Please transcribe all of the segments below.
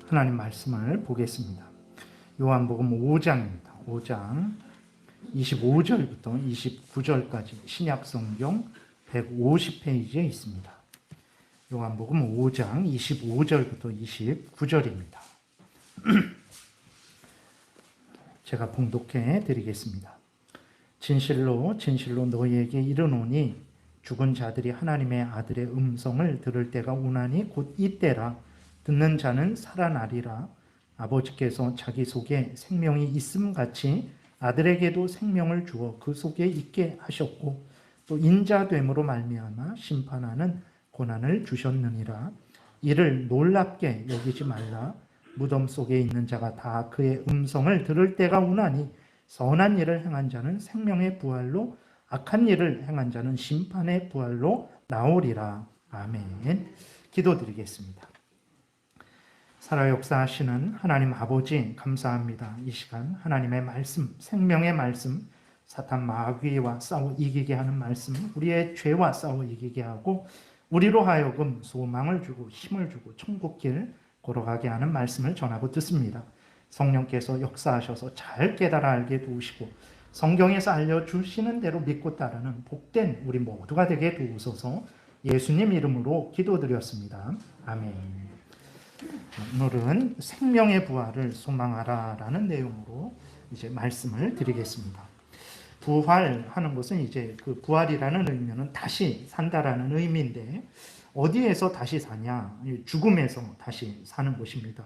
하나님 말씀을 보겠습니다. 요한복음 5장입니다. 5장 25절부터 29절까지 신약성경 150페이지에 있습니다. 요한복음 5장 25절부터 29절입니다. 제가 봉독해 드리겠습니다. 진실로 진실로 너희에게 이르노니 죽은 자들이 하나님의 아들의 음성을 들을 때가 오나니 곧 이때라. 듣는 자는 살아나리라. 아버지께서 자기 속에 생명이 있음같이 아들에게도 생명을 주어 그 속에 있게 하셨고 또 인자됨으로 말미암아 심판하는 고난을 주셨느니라. 이를 놀랍게 여기지 말라. 무덤 속에 있는 자가 다 그의 음성을 들을 때가 오나니 선한 일을 행한 자는 생명의 부활로 악한 일을 행한 자는 심판의 부활로 나오리라. 아멘. 기도드리겠습니다. 살아 역사하시는 하나님 아버지 감사합니다. 이 시간 하나님의 말씀, 생명의 말씀, 사탄 마귀와 싸워 이기게 하는 말씀, 우리의 죄와 싸워 이기게 하고 우리로 하여금 소망을 주고 힘을 주고 천국길 걸어가게 하는 말씀을 전하고 듣습니다. 성령께서 역사하셔서 잘 깨달아 알게 도우시고 성경에서 알려주시는 대로 믿고 따르는 복된 우리 모두가 되게 도우소서. 예수님 이름으로 기도드렸습니다. 아멘. 오늘은 생명의 부활을 소망하라라는 내용으로 이제 말씀을 드리겠습니다. 부활하는 것은 이제 그 부활이라는 의미는 다시 산다라는 의미인데 어디에서 다시 사냐? 죽음에서 다시 사는 것입니다.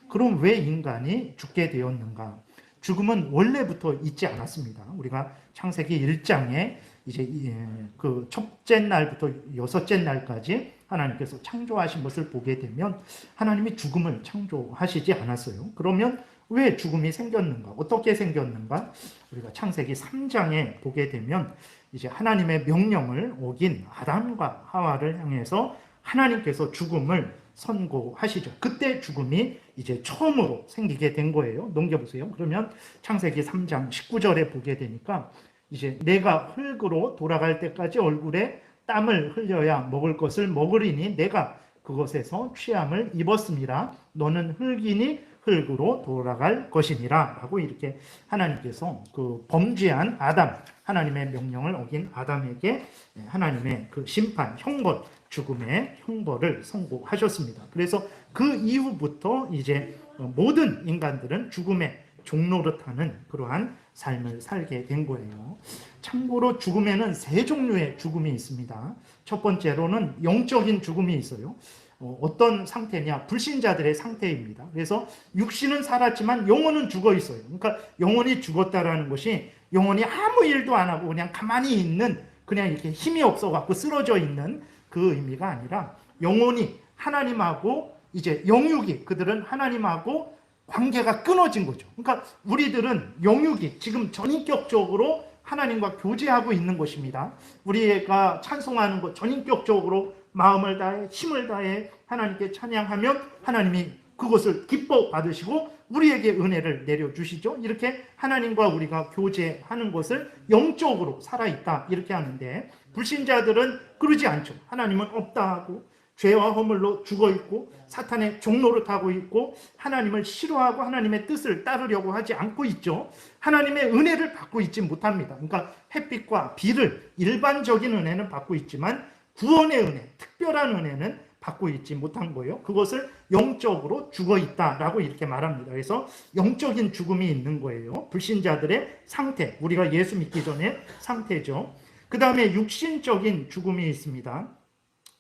그럼 왜 인간이 죽게 되었는가? 죽음은 원래부터 있지 않았습니다. 우리가 창세기 1장에 이제 그 첫째 날부터 여섯째 날까지 하나님께서 창조하신 것을 보게 되면 하나님이 죽음을 창조하시지 않았어요. 그러면 왜 죽음이 생겼는가? 어떻게 생겼는가? 우리가 창세기 3장에 보게 되면 이제 하나님의 명령을 어긴 아담과 하와를 향해서 하나님께서 죽음을 선고하시죠. 그때 죽음이 이제 처음으로 생기게 된 거예요. 넘겨보세요. 그러면 창세기 3장 19절에 보게 되니까 이제 내가 흙으로 돌아갈 때까지 얼굴에 땀을 흘려야 먹을 것을 먹으리니 내가 그것에서 취함을 입었습니다. 너는 흙이니 흙으로 돌아갈 것이니라 라고 이렇게 하나님께서 그 범죄한 아담, 하나님의 명령을 어긴 아담에게 하나님의 그 심판, 형벌, 죽음의 형벌을 선고하셨습니다. 그래서 그 이후부터 이제 모든 인간들은 죽음의 종노릇하는 그러한 삶을 살게 된 거예요. 참고로 죽음에는 세 종류의 죽음이 있습니다. 첫 번째로는 영적인 죽음이 있어요. 어떤 상태냐? 불신자들의 상태입니다. 그래서 육신은 살았지만 영혼은 죽어 있어요. 그러니까 영혼이 죽었다라는 것이 영혼이 아무 일도 안 하고 그냥 가만히 있는, 그냥 이렇게 힘이 없어갖고 쓰러져 있는 그 의미가 아니라 영혼이 하나님하고 이제 영육이, 그들은 하나님하고 관계가 끊어진 거죠. 그러니까 우리들은 영육이 지금 전인격적으로 하나님과 교제하고 있는 것입니다. 우리가 찬송하는 것 전인격적으로 마음을 다해 힘을 다해 하나님께 찬양하면 하나님이 그것을 기뻐 받으시고 우리에게 은혜를 내려주시죠. 이렇게 하나님과 우리가 교제하는 것을 영적으로 살아있다 이렇게 하는데, 불신자들은 그러지 않죠. 하나님은 없다 하고 죄와 허물로 죽어있고 사탄의 종노릇하고 있고 하나님을 싫어하고 하나님의 뜻을 따르려고 하지 않고 있죠. 하나님의 은혜를 받고 있지 못합니다. 그러니까 햇빛과 비를, 일반적인 은혜는 받고 있지만 구원의 은혜, 특별한 은혜는 받고 있지 못한 거예요. 그것을 영적으로 죽어있다라고 이렇게 말합니다. 그래서 영적인 죽음이 있는 거예요. 불신자들의 상태, 우리가 예수 믿기 전에 상태죠. 그 다음에 육신적인 죽음이 있습니다.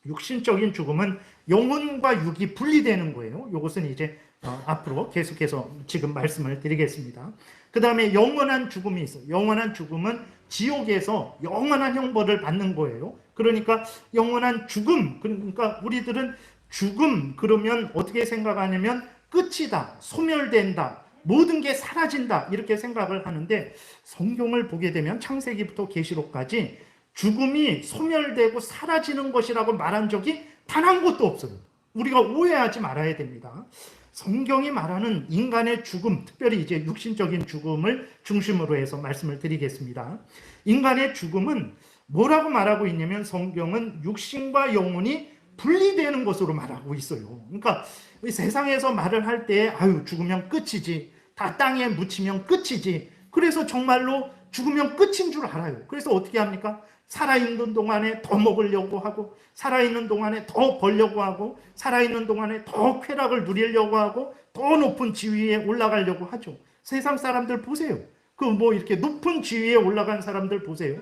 육신적인 죽음은 영혼과 육이 분리되는 거예요. 이것은 이제 앞으로 계속해서 지금 말씀을 드리겠습니다. 그 다음에 영원한 죽음이 있어요. 영원한 죽음은 지옥에서 영원한 형벌을 받는 거예요. 그러니까 영원한 죽음, 그러니까 우리들은 죽음 그러면 어떻게 생각하냐면 끝이다, 소멸된다, 모든 게 사라진다 이렇게 생각을 하는데, 성경을 보게 되면 창세기부터 계시록까지 죽음이 소멸되고 사라지는 것이라고 말한 적이 단 한 곳도 없어요. 우리가 오해하지 말아야 됩니다. 성경이 말하는 인간의 죽음, 특별히 이제 육신적인 죽음을 중심으로 해서 말씀을 드리겠습니다. 인간의 죽음은 뭐라고 말하고 있냐면 성경은 육신과 영혼이 분리되는 것으로 말하고 있어요. 그러니까 세상에서 말을 할 때 아유 죽으면 끝이지, 다 땅에 묻히면 끝이지, 그래서 정말로 죽으면 끝인 줄 알아요. 그래서 어떻게 합니까? 살아있는 동안에 더 먹으려고 하고, 살아있는 동안에 더 벌려고 하고, 살아있는 동안에 더 쾌락을 누리려고 하고, 더 높은 지위에 올라가려고 하죠. 세상 사람들 보세요. 그 뭐 이렇게 높은 지위에 올라간 사람들 보세요.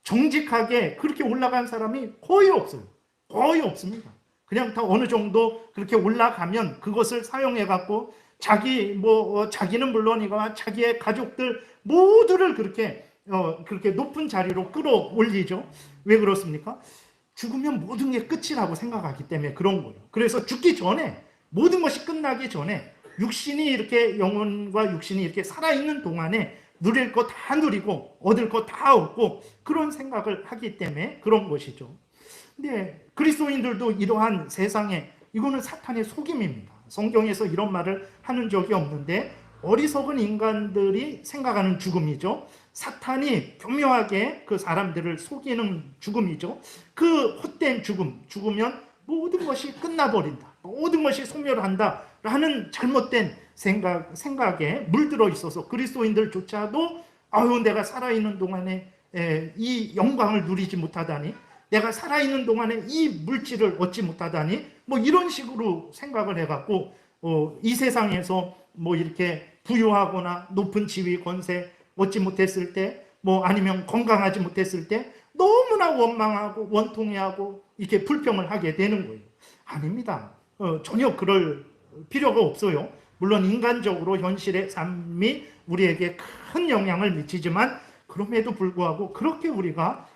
정직하게 그렇게 올라간 사람이 거의 없어요. 거의 없습니다. 그냥 다 어느 정도 그렇게 올라가면 그것을 사용해 갖고 자기는 물론이거나 자기의 가족들 모두를 그렇게 높은 자리로 끌어올리죠. 왜 그렇습니까? 죽으면 모든 게 끝이라고 생각하기 때문에 그런 거예요. 그래서 죽기 전에, 모든 것이 끝나기 전에 육신이 이렇게, 영혼과 육신이 이렇게 살아있는 동안에 누릴 거 다 누리고 얻을 거 다 얻고 그런 생각을 하기 때문에 그런 것이죠. 근데 그리스도인들도 이러한 세상에, 이거는 사탄의 속임입니다. 성경에서 이런 말을 하는 적이 없는데 어리석은 인간들이 생각하는 죽음이죠. 사탄이 교묘하게 그 사람들을 속이는 죽음이죠. 그 헛된 죽음, 죽으면 모든 것이 끝나버린다, 모든 것이 소멸한다 라는 잘못된 생각에 물들어 있어서 그리스도인들조차도 아유 내가 살아있는 동안에 이 영광을 누리지 못하다니, 내가 살아있는 동안에 이 물질을 얻지 못하다니, 뭐 이런 식으로 생각을 해갖고 이 세상에서 뭐 이렇게 부유하거나 높은 지위 권세 얻지 못했을 때, 뭐 아니면 건강하지 못했을 때 너무나 원망하고 원통해하고 이렇게 불평을 하게 되는 거예요. 아닙니다. 전혀 그럴 필요가 없어요. 물론 인간적으로 현실의 삶이 우리에게 큰 영향을 미치지만 그럼에도 불구하고 그렇게 우리가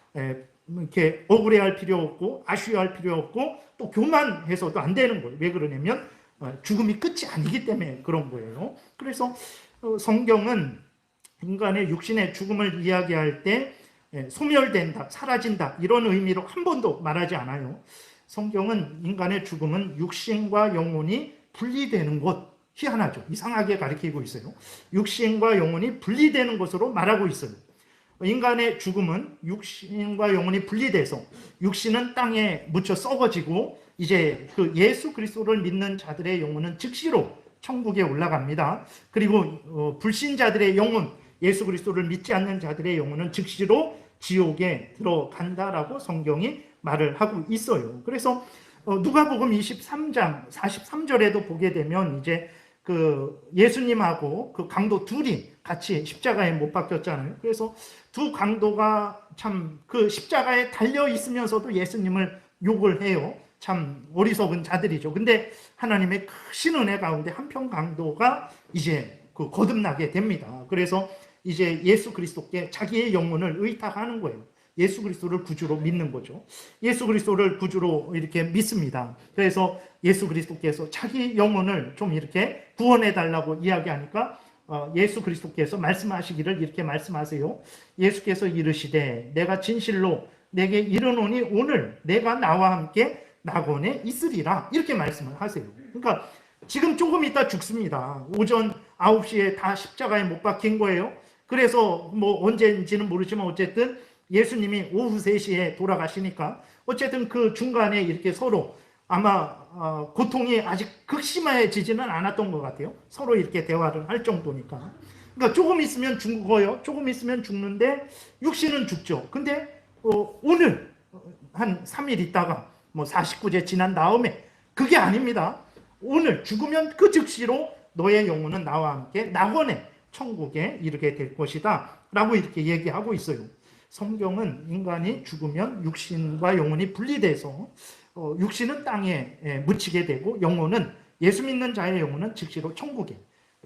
이렇게 억울해할 필요 없고 아쉬워할 필요 없고 또 교만해서도 안 되는 거예요. 왜 그러냐면 죽음이 끝이 아니기 때문에 그런 거예요. 그래서 성경은 인간의 육신의 죽음을 이야기할 때 소멸된다, 사라진다 이런 의미로 한 번도 말하지 않아요. 성경은 인간의 죽음은 육신과 영혼이 분리되는 것, 희한하죠. 이상하게 가리키고 있어요. 육신과 영혼이 분리되는 것으로 말하고 있어요. 인간의 죽음은 육신과 영혼이 분리돼서 육신은 땅에 묻혀 썩어지고 이제 그 예수 그리스도를 믿는 자들의 영혼은 즉시로 천국에 올라갑니다. 그리고 불신자들의 영혼, 예수 그리스도를 믿지 않는 자들의 영혼은 즉시로 지옥에 들어간다라고 성경이 말을 하고 있어요. 그래서 누가복음 23장 43절에도 보게 되면 이제 그 예수님하고 그 강도 둘이 같이 십자가에 못 박혔잖아요. 그래서 두 강도가 참 그 십자가에 달려 있으면서도 예수님을 욕을 해요. 참 어리석은 자들이죠. 근데 하나님의 크신 은혜 가운데 한편 강도가 이제 그 거듭나게 됩니다. 그래서 이제 예수 그리스도께 자기의 영혼을 의탁하는 거예요. 예수 그리스도를 구주로 믿는 거죠. 예수 그리스도를 구주로 이렇게 믿습니다. 그래서 예수 그리스도께서 자기 영혼을 좀 이렇게 구원해 달라고 이야기하니까 예수 그리스도께서 말씀하시기를 이렇게 말씀하세요. 예수께서 이르시되 내가 진실로 내게 이르노니 오늘 내가 나와 함께 낙원에 있으리라, 이렇게 말씀을 하세요. 그러니까 지금 조금 있다 죽습니다. 오전 9시에 다 십자가에 못 박힌 거예요. 그래서 뭐 언제인지는 모르지만 어쨌든 예수님이 오후 3시에 돌아가시니까 어쨌든 그 중간에 이렇게 서로 아마 고통이 아직 극심해지지는 않았던 것 같아요. 서로 이렇게 대화를 할 정도니까. 그러니까 조금 있으면 죽어요. 조금 있으면 죽는데 육신은 죽죠. 근데 오늘 한 3일 있다가 뭐 49제 지난 다음에, 그게 아닙니다. 오늘 죽으면 그 즉시로 너의 영혼은 나와 함께 낙원에 천국에 이르게 될 것이다 라고 이렇게 얘기하고 있어요. 성경은 인간이 죽으면 육신과 영혼이 분리돼서 육신은 땅에 묻히게 되고 영혼은, 예수 믿는 자의 영혼은 즉시로 천국에,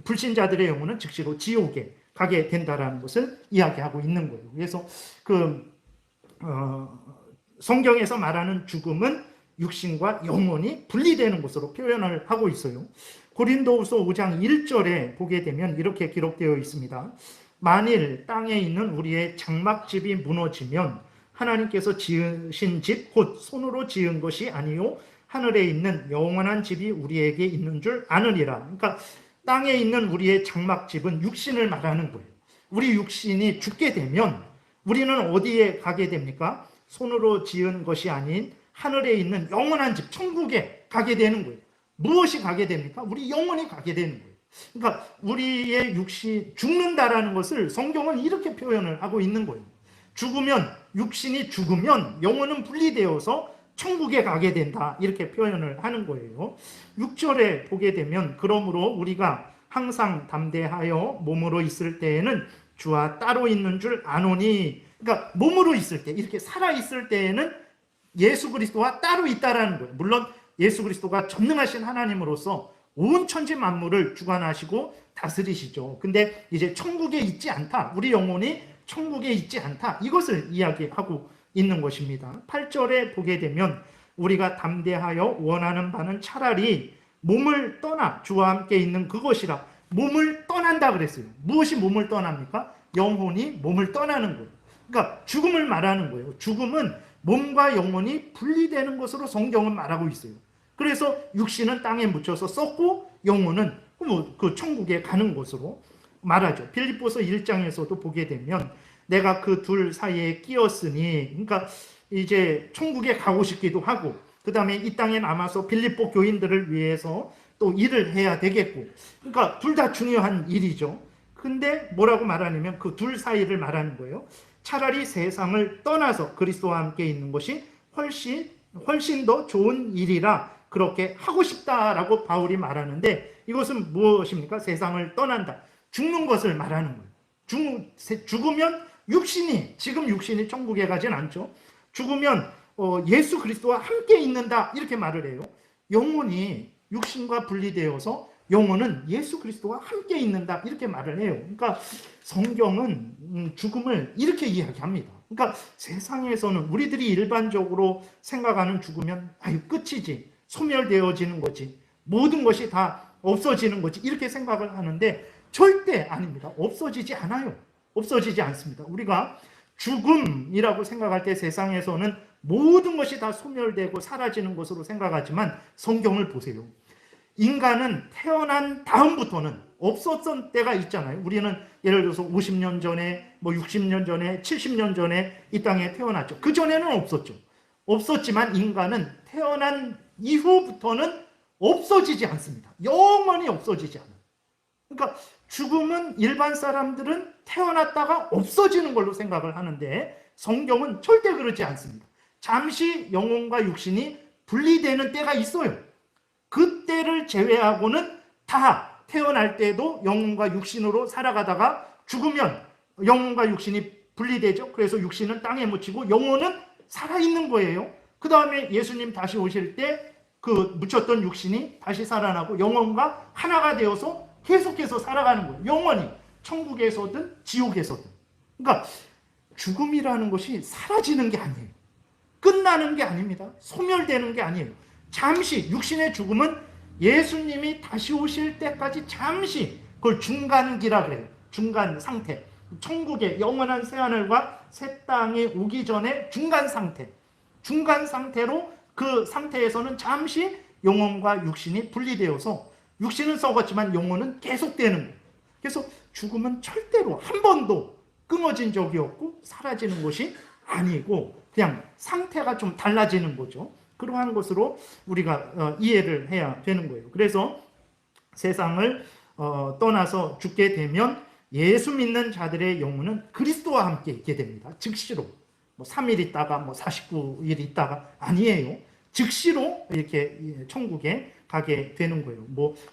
불신자들의 영혼은 즉시로 지옥에 가게 된다라는 것을 이야기하고 있는 거예요. 그래서 성경에서 말하는 죽음은 육신과 영혼이 분리되는 것으로 표현을 하고 있어요. 고린도후서 5장 1절에 보게 되면 이렇게 기록되어 있습니다. 만일 땅에 있는 우리의 장막집이 무너지면 하나님께서 지으신 집 곧 손으로 지은 것이 아니요 하늘에 있는 영원한 집이 우리에게 있는 줄 아느니라. 그러니까 땅에 있는 우리의 장막집은 육신을 말하는 거예요. 우리 육신이 죽게 되면 우리는 어디에 가게 됩니까? 손으로 지은 것이 아닌 하늘에 있는 영원한 집, 천국에 가게 되는 거예요. 무엇이 가게 됩니까? 우리 영혼이 가게 되는 거예요. 그러니까 우리의 육신 죽는다라는 것을 성경은 이렇게 표현을 하고 있는 거예요. 죽으면, 육신이 죽으면 영혼은 분리되어서 천국에 가게 된다, 이렇게 표현을 하는 거예요. 6절에 보게 되면 그러므로 우리가 항상 담대하여 몸으로 있을 때에는 주와 따로 있는 줄 아노니, 그러니까 몸으로 있을 때, 이렇게 살아 있을 때에는 예수 그리스도와 따로 있다라는 거예요. 물론 예수 그리스도가 전능하신 하나님으로서 온 천지 만물을 주관하시고 다스리시죠. 근데 이제 천국에 있지 않다, 우리 영혼이 천국에 있지 않다, 이것을 이야기하고 있는 것입니다. 8절에 보게 되면 우리가 담대하여 원하는 바는 차라리 몸을 떠나 주와 함께 있는 그것이라. 몸을 떠난다 그랬어요. 무엇이 몸을 떠납니까? 영혼이 몸을 떠나는 거예요. 그러니까 죽음을 말하는 거예요. 죽음은 몸과 영혼이 분리되는 것으로 성경은 말하고 있어요. 그래서 육신은 땅에 묻혀서 썩고 영혼은 그 천국에 가는 것으로 말하죠. 빌립보서 1장에서도 보게 되면 내가 그 둘 사이에 끼었으니, 그러니까 이제 천국에 가고 싶기도 하고, 그 다음에 이 땅에 남아서 빌립보 교인들을 위해서 또 일을 해야 되겠고, 그러니까 둘 다 중요한 일이죠. 근데 뭐라고 말하냐면 그 둘 사이를 말하는 거예요. 차라리 세상을 떠나서 그리스도와 함께 있는 것이 훨씬 더 좋은 일이라 그렇게 하고 싶다라고 바울이 말하는데, 이것은 무엇입니까? 세상을 떠난다, 죽는 것을 말하는 거예요. 죽으면 지금 육신이 천국에 가진 않죠. 죽으면 예수 그리스도와 함께 있는다, 이렇게 말을 해요. 영혼이 육신과 분리되어서 영혼은 예수 그리스도와 함께 있는다, 이렇게 말을 해요. 그러니까 성경은 죽음을 이렇게 이야기합니다. 그러니까 세상에서는 우리들이 일반적으로 생각하는 죽으면 끝이지, 소멸되어지는 거지, 모든 것이 다 없어지는 거지, 이렇게 생각을 하는데 절대 아닙니다. 없어지지 않아요. 없어지지 않습니다. 우리가 죽음이라고 생각할 때 세상에서는 모든 것이 다 소멸되고 사라지는 것으로 생각하지만 성경을 보세요. 인간은 태어난 다음부터는 없었던 때가 있잖아요. 우리는 예를 들어서 50년 전에, 60년 전에, 70년 전에 이 땅에 태어났죠. 그 전에는 없었죠. 없었지만 인간은 태어난 이후부터는 없어지지 않습니다. 영원히 없어지지 않아요. 그러니까 죽음은 일반 사람들은 태어났다가 없어지는 걸로 생각을 하는데 성경은 절대 그렇지 않습니다. 잠시 영혼과 육신이 분리되는 때가 있어요. 그때를 제외하고는 다 태어날 때도 영혼과 육신으로 살아가다가 죽으면 영혼과 육신이 분리되죠. 그래서 육신은 땅에 묻히고 영혼은 살아있는 거예요. 그 다음에 예수님 다시 오실 때 그 묻혔던 육신이 다시 살아나고 영혼과 하나가 되어서 계속해서 살아가는 거예요. 영원히 천국에서든 지옥에서든. 그러니까 죽음이라는 것이 사라지는 게 아니에요. 끝나는 게 아닙니다. 소멸되는 게 아니에요. 잠시 육신의 죽음은 예수님이 다시 오실 때까지 잠시, 그걸 중간기라 그래요. 중간 상태. 천국의 영원한 새하늘과 새 땅이 오기 전에 중간 상태. 중간 상태로 그 상태에서는 잠시 영혼과 육신이 분리되어서 육신은 썩었지만 영혼은 계속되는 거예요. 그래서 죽음은 절대로 한 번도 끊어진 적이 없고 사라지는 것이 아니고 그냥 상태가 좀 달라지는 거죠. 그러한 것으로 우리가 이해를 해야 되는 거예요. 그래서 세상을 떠나서 죽게 되면 예수 믿는 자들의 영혼은 그리스도와 함께 있게 됩니다. 즉시로. 3일 있다가 49일 있다가 아니에요. 즉시로 이렇게 천국에 가게 되는 거예요.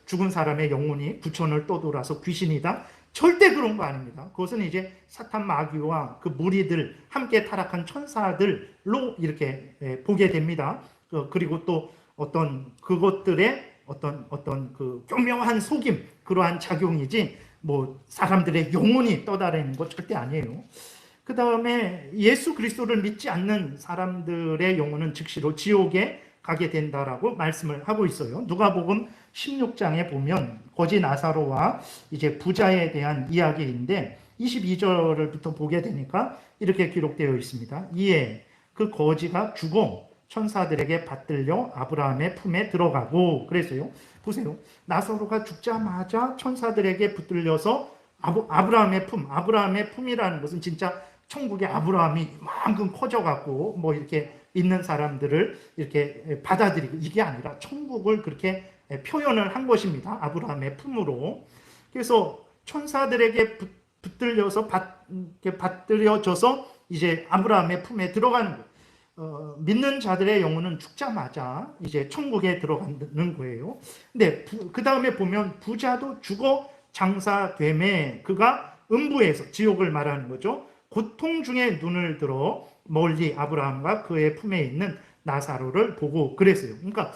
죽은 사람의 영혼이 부천을 떠돌아서 귀신이다, 절대 그런 거 아닙니다. 그것은 이제 사탄 마귀와 그 무리들, 함께 타락한 천사들로 이렇게 보게 됩니다. 그리고 또 어떤 그것들의 어떤 그 교묘한 속임, 그러한 작용이지 사람들의 영혼이 떠다니는 것 절대 아니에요. 그 다음에 예수 그리스도를 믿지 않는 사람들의 영혼은 즉시로 지옥에 가게 된다라고 말씀을 하고 있어요. 누가복음 16장에 보면 거지 나사로와 이제 부자에 대한 이야기인데 22절부터 보게 되니까 이렇게 기록되어 있습니다. 이에 그 거지가 죽어 천사들에게 받들려 아브라함의 품에 들어가고, 그래서요. 보세요. 나사로가 죽자마자 천사들에게 붙들려서 아브라함의 품이라는 것은 진짜 천국의 아브라함이 이만큼 커져갖고 이렇게 있는 사람들을 이렇게 받아들이고, 이게 아니라 천국을 그렇게 표현을 한 것입니다. 아브라함의 품으로. 그래서 천사들에게 붙들려서 받들여져서 이제 아브라함의 품에 들어가는 거예요. 믿는 자들의 영혼은 죽자마자 이제 천국에 들어가는 거예요. 근데 그 다음에 보면 부자도 죽어 장사됨에 그가 음부에서, 지옥을 말하는 거죠, 고통 중에 눈을 들어 멀리 아브라함과 그의 품에 있는 나사로를 보고 그랬어요. 그러니까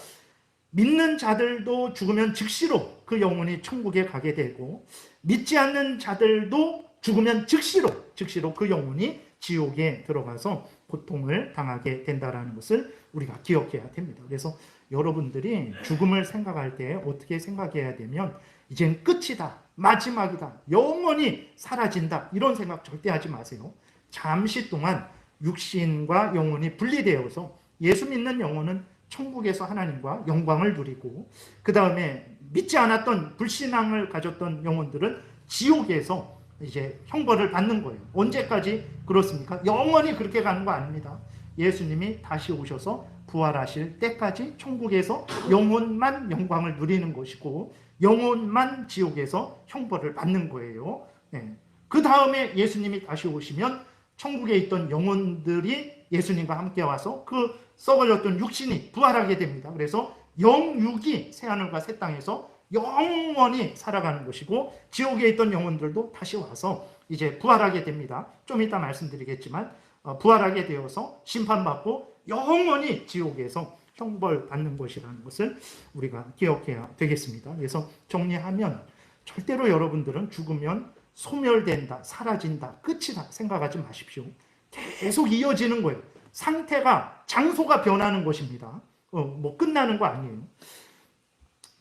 믿는 자들도 죽으면 즉시로 그 영혼이 천국에 가게 되고, 믿지 않는 자들도 죽으면 즉시로 그 영혼이 지옥에 들어가서 고통을 당하게 된다는 것을 우리가 기억해야 됩니다. 그래서 여러분들이 죽음을 생각할 때 어떻게 생각해야 되면, 이젠 끝이다, 마지막이다, 영원히 사라진다, 이런 생각 절대 하지 마세요. 잠시 동안 육신과 영혼이 분리되어서 예수 믿는 영혼은 천국에서 하나님과 영광을 누리고, 그 다음에 믿지 않았던 불신앙을 가졌던 영혼들은 지옥에서 이제 형벌을 받는 거예요. 언제까지 그렇습니까? 영원히 그렇게 가는 거 아닙니다. 예수님이 다시 오셔서 부활하실 때까지 천국에서 영혼만 영광을 누리는 것이고, 영혼만 지옥에서 형벌을 받는 거예요. 네. 그 다음에 예수님이 다시 오시면 천국에 있던 영혼들이 예수님과 함께 와서 그 썩어졌던 육신이 부활하게 됩니다. 그래서 영육이 새하늘과 새 땅에서 영원히 살아가는 것이고, 지옥에 있던 영혼들도 다시 와서 이제 부활하게 됩니다. 좀 이따 말씀드리겠지만 부활하게 되어서 심판받고 영원히 지옥에서 형벌받는 것이라는 것을 우리가 기억해야 되겠습니다. 그래서 정리하면, 절대로 여러분들은 죽으면 소멸된다, 사라진다, 끝이다 생각하지 마십시오. 계속 이어지는 거예요. 상태가, 장소가 변하는 것입니다. 뭐 끝나는 거 아니에요.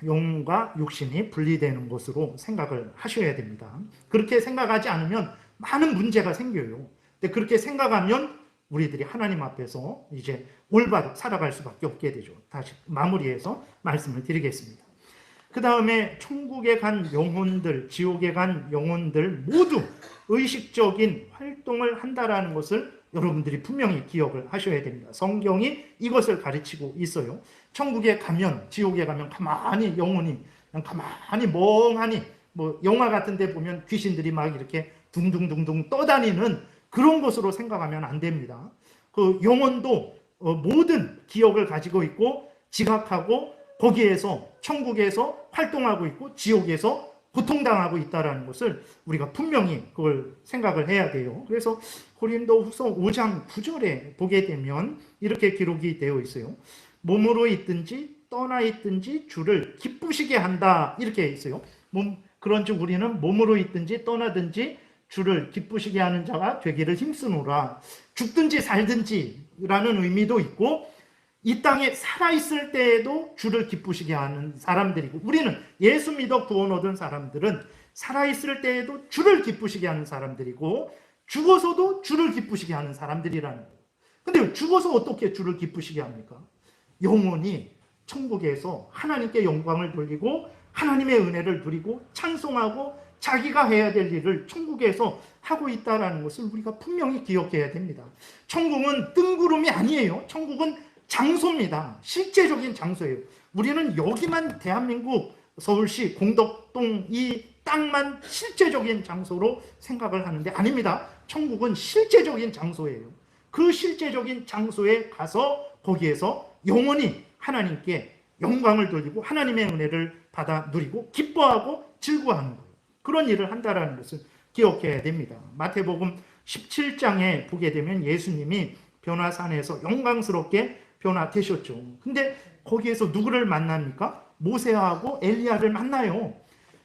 영과 육신이 분리되는 것으로 생각을 하셔야 됩니다. 그렇게 생각하지 않으면 많은 문제가 생겨요. 근데 그렇게 생각하면 우리들이 하나님 앞에서 이제 올바로 살아갈 수밖에 없게 되죠. 다시 마무리해서 말씀을 드리겠습니다. 그 다음에 천국에 간 영혼들, 지옥에 간 영혼들 모두 의식적인 활동을 한다라는 것을 여러분들이 분명히 기억을 하셔야 됩니다. 성경이 이것을 가르치고 있어요. 천국에 가면, 지옥에 가면 가만히 영혼이 그냥 가만히 멍하니, 뭐 영화 같은 데 보면 귀신들이 막 이렇게 둥둥둥둥 떠다니는 그런 것으로 생각하면 안 됩니다. 그 영혼도 모든 기억을 가지고 있고 지각하고, 거기에서 천국에서 활동하고 있고 지옥에서 고통당하고 있다는 것을 우리가 분명히 그걸 생각을 해야 돼요. 그래서 고린도후서 5장 9절에 보게 되면 이렇게 기록이 되어 있어요. 몸으로 있든지 떠나 있든지 주를 기쁘시게 한다, 이렇게 있어요. 그런즉 우리는 몸으로 있든지 떠나든지 주를 기쁘시게 하는 자가 되기를 힘쓰노라. 죽든지 살든지라는 의미도 있고, 이 땅에 살아있을 때에도 주를 기쁘시게 하는 사람들이고, 우리는 예수 믿어 구원 얻은 사람들은 살아있을 때에도 주를 기쁘시게 하는 사람들이고, 죽어서도 주를 기쁘시게 하는 사람들이라는 거예요. 근데 죽어서 어떻게 주를 기쁘시게 합니까? 영원히 천국에서 하나님께 영광을 돌리고 하나님의 은혜를 누리고 찬송하고 자기가 해야 될 일을 천국에서 하고 있다는 것을 우리가 분명히 기억해야 됩니다. 천국은 뜬구름이 아니에요. 천국은 장소입니다. 실제적인 장소예요. 우리는 여기만, 대한민국 서울시 공덕동 이 땅만 실제적인 장소로 생각을 하는데 아닙니다. 천국은 실제적인 장소예요. 그 실제적인 장소에 가서 거기에서 영원히 하나님께 영광을 돌리고 하나님의 은혜를 받아 누리고 기뻐하고 즐거워하는 거예요. 그런 일을 한다는 것을 기억해야 됩니다. 마태복음 17장에 보게 되면 예수님이 변화산에서 영광스럽게 변화되셨죠. 근데 거기에서 누구를 만납니까? 모세하고 엘리야를 만나요.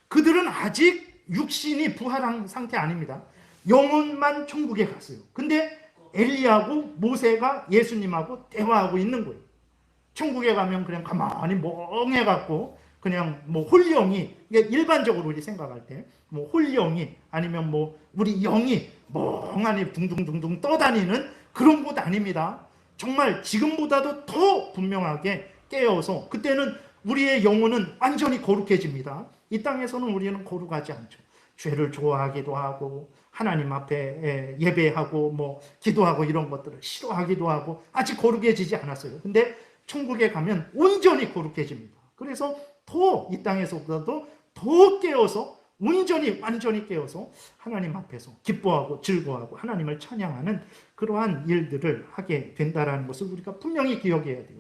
그들은 아직 육신이 부활한 상태 아닙니다. 영혼만 천국에 갔어요. 근데 엘리야하고 모세가 예수님하고 대화하고 있는 거예요. 천국에 가면 그냥 가만히 멍해갖고 그냥 뭐 홀령이, 일반적으로 우리 생각할 때 뭐 홀령이 아니면 뭐 우리 영이 멍하니 둥둥둥둥 떠다니는 그런 곳 아닙니다. 정말 지금보다도 더 분명하게 깨어서, 그때는 우리의 영혼은 완전히 거룩해집니다. 이 땅에서는 우리는 거룩하지 않죠. 죄를 좋아하기도 하고 하나님 앞에 예배하고 뭐 기도하고 이런 것들을 싫어하기도 하고 아직 거룩해지지 않았어요. 근데 천국에 가면 온전히 거룩해집니다. 그래서 더 이 땅에서보다도 더 깨어서 온전히 완전히 깨어서 하나님 앞에서 기뻐하고 즐거워하고 하나님을 찬양하는 그러한 일들을 하게 된다라는 것을 우리가 분명히 기억해야 돼요.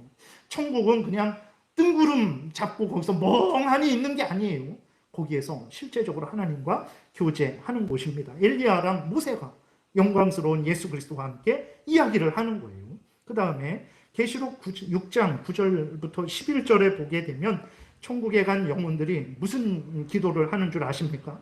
천국은 그냥 뜬구름 잡고 거기서 멍하니 있는 게 아니에요. 거기에서 실제적으로 하나님과 교제하는 곳입니다. 엘리야랑 모세가 영광스러운 예수 그리스도와 함께 이야기를 하는 거예요. 그 다음에 계시록 6장 9절부터 11절에 보게 되면 천국에 간 영혼들이 무슨 기도를 하는 줄 아십니까?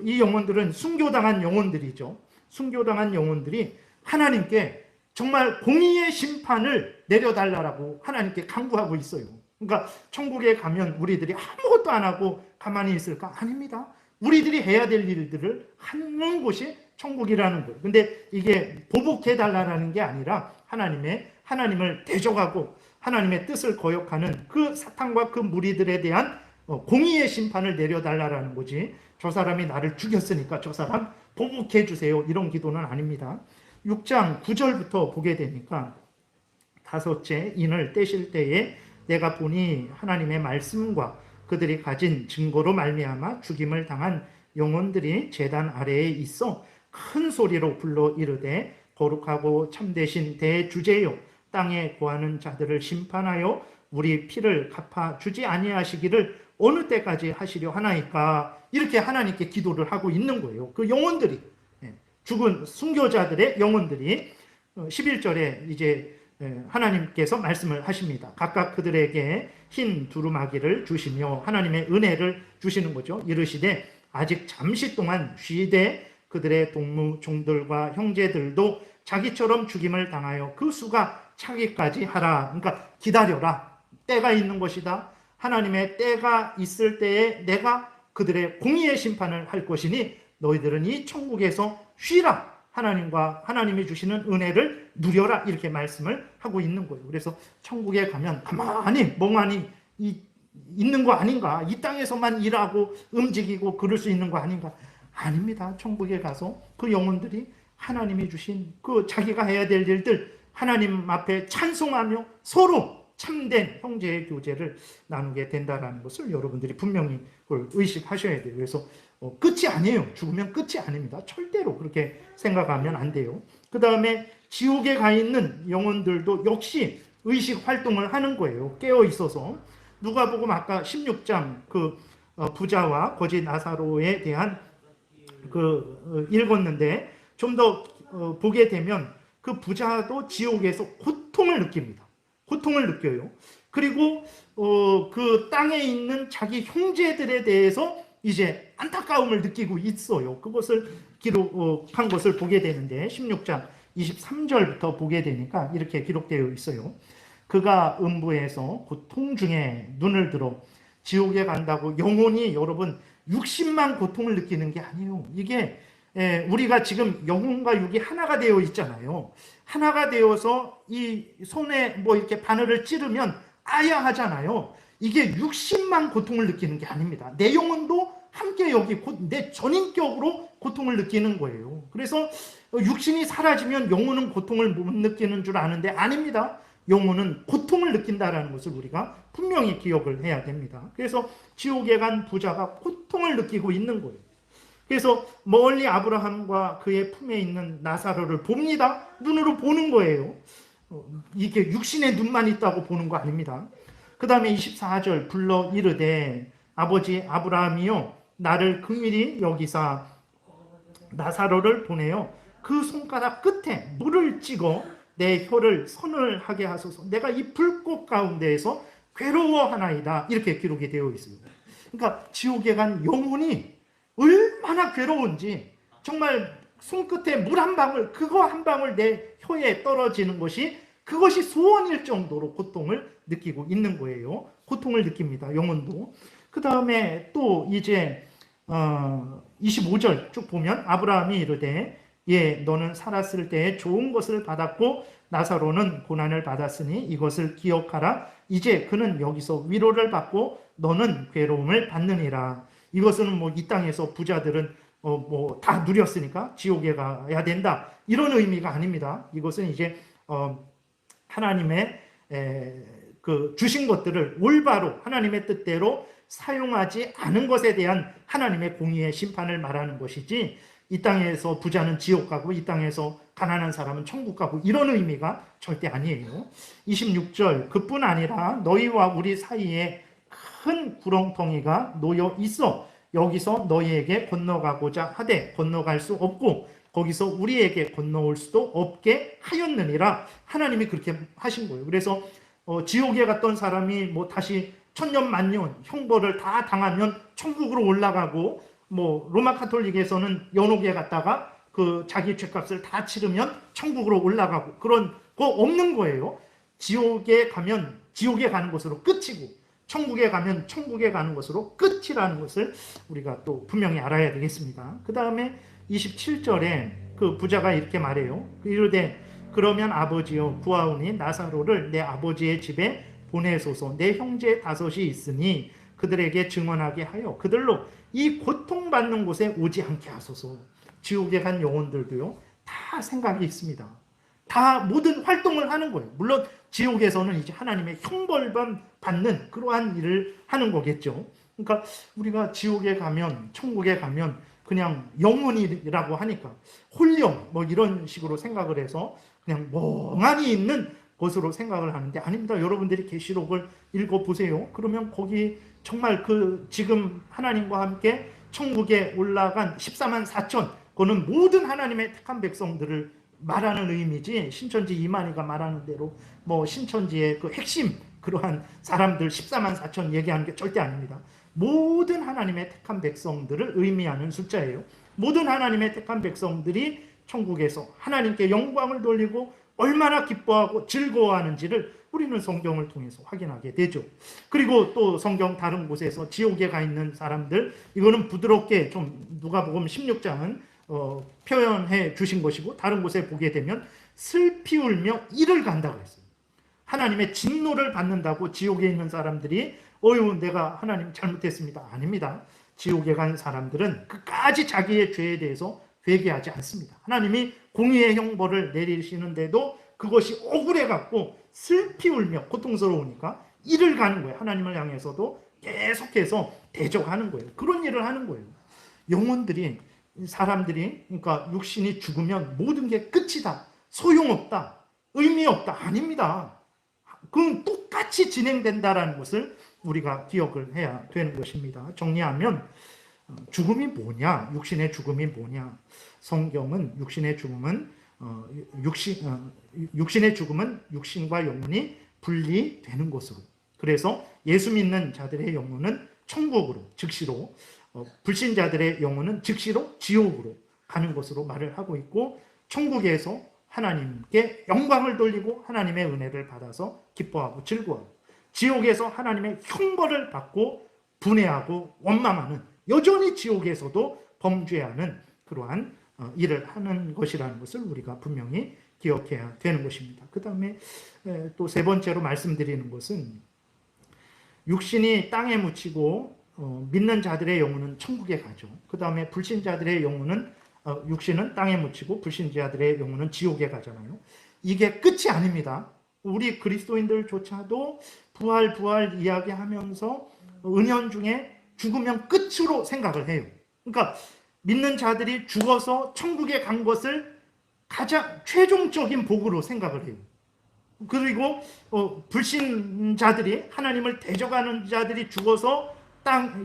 이 영혼들은 순교당한 영혼들이죠. 순교당한 영혼들이 하나님께 정말 공의의 심판을 내려달라고 하나님께 간구하고 있어요. 그러니까 천국에 가면 우리들이 아무것도 안 하고 가만히 있을까? 아닙니다. 우리들이 해야 될 일들을 하는 곳이 천국이라는 거예요. 근데 이게 보복해달라는 게 아니라 하나님을 대적하고 하나님의 뜻을 거역하는 그 사탄과 그 무리들에 대한 공의의 심판을 내려달라는 거지, 저 사람이 나를 죽였으니까 저 사람 보복해 주세요, 이런 기도는 아닙니다. 6장 9절부터 보게 되니까 다섯째 인을 떼실 때에 내가 보니 하나님의 말씀과 그들이 가진 증거로 말미암아 죽임을 당한 영혼들이 제단 아래에 있어 큰 소리로 불러 이르되 거룩하고 참되신 대주제요 땅에 거하는 자들을 심판하여 우리 피를 갚아주지 아니하시기를 어느 때까지 하시려 하나이까, 이렇게 하나님께 기도를 하고 있는 거예요. 그 영혼들이, 죽은 순교자들의 영혼들이 11절에 이제 하나님께서 말씀을 하십니다. 각각 그들에게 흰 두루마기를 주시며 하나님의 은혜를 주시는 거죠. 이르시되 아직 잠시 동안 쉬되 그들의 동무 종들과 형제들도 자기처럼 죽임을 당하여 그 수가 차기까지 하라. 그러니까 기다려라. 때가 있는 것이다. 하나님의 때가 있을 때에 내가 그들의 공의의 심판을 할 것이니 너희들은 이 천국에서 쉬라. 하나님이 주시는 은혜를 누려라. 이렇게 말씀을 하고 있는 거예요. 그래서 천국에 가면 가만히 멍하니 있는 거 아닌가? 이 땅에서만 일하고 움직이고 그럴 수 있는 거 아닌가? 아닙니다. 천국에 가서 그 영혼들이 하나님이 주신 그 자기가 해야 될 일들 하나님 앞에 찬송하며 서로 참된 형제의 교제를 나누게 된다는 것을 여러분들이 분명히 그걸 의식하셔야 돼요. 그래서 끝이 아니에요. 죽으면 끝이 아닙니다. 절대로 그렇게 생각하면 안 돼요. 그 다음에 지옥에 가 있는 영혼들도 역시 의식 활동을 하는 거예요. 깨어 있어서. 누가복음 아까 16장 그 부자와 거지 나사로에 대한 읽었는데 좀 더 보게 되면 그 부자도 지옥에서 고통을 느낍니다. 고통을 느껴요. 그리고 그 땅에 있는 자기 형제들에 대해서 이제 안타까움을 느끼고 있어요. 그것을 기록한 것을 보게 되는데 16장 23절부터 보게 되니까 이렇게 기록되어 있어요. 그가 음부에서 고통 중에 눈을 들어 지옥에 간다고 영혼이 여러분 60만 고통을 느끼는 게 아니에요. 이게 우리가 지금 영혼과 육이 하나가 되어 있잖아요. 하나가 되어서 이 손에 뭐 이렇게 바늘을 찌르면 아야 하잖아요. 이게 60만 고통을 느끼는 게 아닙니다. 내 영혼도 함께 여기 내 전인격으로 고통을 느끼는 거예요. 그래서 육신이 사라지면 영혼은 고통을 못 느끼는 줄 아는데 아닙니다. 영혼은 고통을 느낀다는 것을 우리가 분명히 기억을 해야 됩니다. 그래서 지옥에 간 부자가 고통을 느끼고 있는 거예요. 그래서 멀리 아브라함과 그의 품에 있는 나사로를 봅니다. 눈으로 보는 거예요. 이게 육신의 눈만 있다고 보는 거 아닙니다. 그 다음에 24절 불러 이르되 아버지 아브라함이요 나를 긍휼히 여기사 나사로를 보내어 그 손가락 끝에 물을 찍어 내 혀를 서늘하게 하소서. 내가 이 불꽃 가운데에서 괴로워하나이다. 이렇게 기록이 되어 있습니다. 그러니까 지옥에 간 영혼이 얼마나 괴로운지 정말 손끝에 물 한 방울, 그거 한 방울 내 혀에 떨어지는 것이 그것이 소원일 정도로 고통을 느끼고 있는 거예요. 고통을 느낍니다. 영혼도. 그 다음에 또 이제 25절 쭉 보면 아브라함이 이르되 너는 살았을 때에 좋은 것을 받았고 나사로는 고난을 받았으니 이것을 기억하라. 이제 그는 여기서 위로를 받고 너는 괴로움을 받느니라. 이것은 뭐 이 땅에서 부자들은 뭐 다 누렸으니까 지옥에 가야 된다, 이런 의미가 아닙니다. 이것은 이제 하나님의 그 주신 것들을 올바로 하나님의 뜻대로 사용하지 않은 것에 대한 하나님의 공의의 심판을 말하는 것이지, 이 땅에서 부자는 지옥 가고 이 땅에서 가난한 사람은 천국 가고 이런 의미가 절대 아니에요. 26절, 그뿐 아니라 너희와 우리 사이에 큰 구렁텅이가 놓여 있어 여기서 너희에게 건너가고자 하되 건너갈 수 없고 거기서 우리에게 건너올 수도 없게 하였느니라. 하나님이 그렇게 하신 거예요. 그래서 지옥에 갔던 사람이 뭐 다시 천년 만년 형벌을 다 당하면 천국으로 올라가고, 뭐 로마 카톨릭에서는 연옥에 갔다가 그 자기 죄값을 다 치르면 천국으로 올라가고, 그런 거 없는 거예요. 지옥에 가면 지옥에 가는 것으로 끝이고 천국에 가면 천국에 가는 것으로 끝이라는 것을 우리가 또 분명히 알아야 되겠습니다. 그 다음에 27절에 그 부자가 이렇게 말해요. 이르되 그러면 아버지여 구하오니 나사로를 내 아버지의 집에 보내소서. 내 형제 5이 있으니 그들에게 증언하게 하여 그들로 이 고통받는 곳에 오지 않게 하소서. 지옥에 간 영혼들도요, 다 생각이 있습니다. 다 모든 활동을 하는 거예요. 물론 지옥에서는 이제 하나님의 형벌만 받는 그러한 일을 하는 거겠죠. 그러니까 우리가 지옥에 가면, 천국에 가면 그냥 영혼이라고 하니까 홀령 뭐 이런 식으로 생각을 해서 그냥 멍하니 있는 것으로 생각을 하는데, 아닙니다. 여러분들이 계시록을 읽어보세요. 그러면 거기 정말 그 지금 하나님과 함께 천국에 올라간 14만 4천, 그거는 모든 하나님의 택한 백성들을 말하는 의미지, 신천지 이만희가 말하는 대로 뭐 신천지의 그 핵심 그러한 사람들 14만 4천 얘기하는 게 절대 아닙니다. 모든 하나님의 택한 백성들을 의미하는 숫자예요. 모든 하나님의 택한 백성들이 천국에서 하나님께 영광을 돌리고 얼마나 기뻐하고 즐거워하는지를 우리는 성경을 통해서 확인하게 되죠. 그리고 또 성경 다른 곳에서 지옥에 가 있는 사람들, 이거는 부드럽게 좀 누가복음 16장은 표현해 주신 것이고, 다른 곳에 보게 되면 슬피 울며 이를 간다고 했어요. 하나님의 진노를 받는다고 지옥에 있는 사람들이 어휴 내가 하나님 잘못했습니다, 아닙니다. 지옥에 간 사람들은 끝까지 자기의 죄에 대해서 회개하지 않습니다. 하나님이 공의의 형벌을 내리시는데도 그것이 억울해갖고 슬피 울며 고통스러우니까 이를 가는 거예요. 하나님을 향해서도 계속해서 대적하는 거예요. 그런 일을 하는 거예요. 영혼들이, 사람들이, 그러니까 육신이 죽으면 모든 게 끝이다, 소용없다, 의미 없다, 아닙니다. 그건 똑같이 진행된다라는 것을 우리가 기억을 해야 되는 것입니다. 정리하면 죽음이 뭐냐, 육신의 죽음이 뭐냐. 성경은 육신의 죽음은 육신의 죽음은 육신과 영혼이 분리되는 것으로, 그래서 예수 믿는 자들의 영혼은 천국으로 즉시로, 불신자들의 영혼은 즉시로 지옥으로 가는 것으로 말을 하고 있고, 천국에서 하나님께 영광을 돌리고 하나님의 은혜를 받아서 기뻐하고 즐거워하고, 지옥에서 하나님의 형벌을 받고 분해하고 원망하는, 여전히 지옥에서도 범죄하는 그러한 일을 하는 것이라는 것을 우리가 분명히 기억해야 되는 것입니다. 그 다음에 또 세 번째로 말씀드리는 것은, 육신이 땅에 묻히고 믿는 자들의 영혼은 천국에 가죠. 그 다음에 불신자들의 영혼은, 육신은 땅에 묻히고 불신자들의 영혼은 지옥에 가잖아요. 이게 끝이 아닙니다. 우리 그리스도인들조차도 부활 이야기하면서 은연중에 죽으면 끝으로 생각을 해요. 그러니까 믿는 자들이 죽어서 천국에 간 것을 가장 최종적인 복으로 생각을 해요. 그리고 불신자들이, 하나님을 대적하는 자들이 죽어서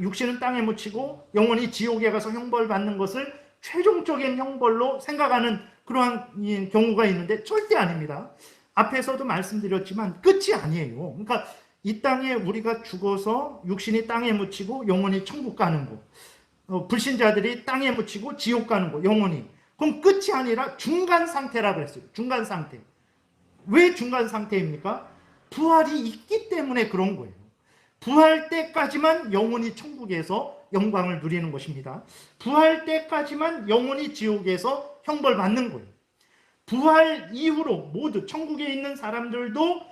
육신은 땅에 묻히고 영혼이 지옥에 가서 형벌 받는 것을 최종적인 형벌로 생각하는 그러한 경우가 있는데 절대 아닙니다. 앞에서도 말씀드렸지만 끝이 아니에요. 그러니까 이 땅에 우리가 죽어서 육신이 땅에 묻히고 영혼이 천국 가는 거, 불신자들이 땅에 묻히고 지옥 가는 거, 영혼이, 그럼 끝이 아니라 중간 상태라고 했어요. 중간 상태. 왜 중간 상태입니까? 부활이 있기 때문에 그런 거예요. 부활 때까지만 영혼이 천국에서 영광을 누리는 것입니다. 부활 때까지만 영혼이 지옥에서 형벌 받는 거예요. 부활 이후로 모두 천국에 있는 사람들도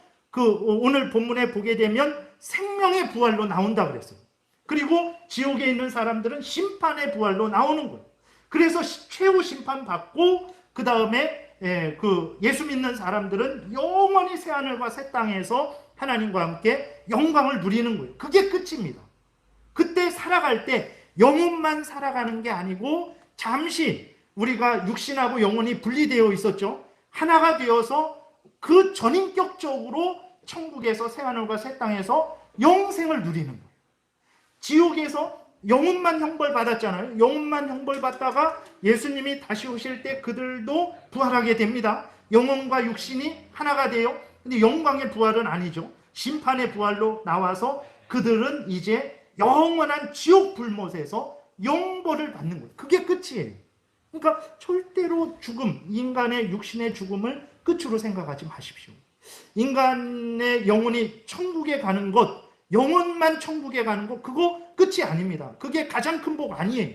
오늘 본문에 보게 되면 생명의 부활로 나온다고 그랬어요. 그리고 지옥에 있는 사람들은 심판의 부활로 나오는 거예요. 그래서 최후 심판 받고 그 다음에 그 예수 믿는 사람들은 영원히 새하늘과 새 땅에서 하나님과 함께 영광을 누리는 거예요. 그게 끝입니다. 그때 살아갈 때 영혼만 살아가는 게 아니고 잠시 우리가 육신하고 영혼이 분리되어 있었죠. 하나가 되어서 그 전인격적으로 천국에서 새하늘과 새 땅에서 영생을 누리는 거예요. 지옥에서 영혼만 형벌받았잖아요. 영혼만 형벌받다가 예수님이 다시 오실 때 그들도 부활하게 됩니다. 영혼과 육신이 하나가 돼요. 근데 영광의 부활은 아니죠. 심판의 부활로 나와서 그들은 이제 영원한 지옥 불못에서 영벌을 받는 거예요. 그게 끝이에요. 그러니까 절대로 죽음, 인간의 육신의 죽음을 끝으로 생각하지 마십시오. 인간의 영혼이 천국에 가는 것, 영혼만 천국에 가는 것, 그거 끝이 아닙니다. 그게 가장 큰 복 아니에요.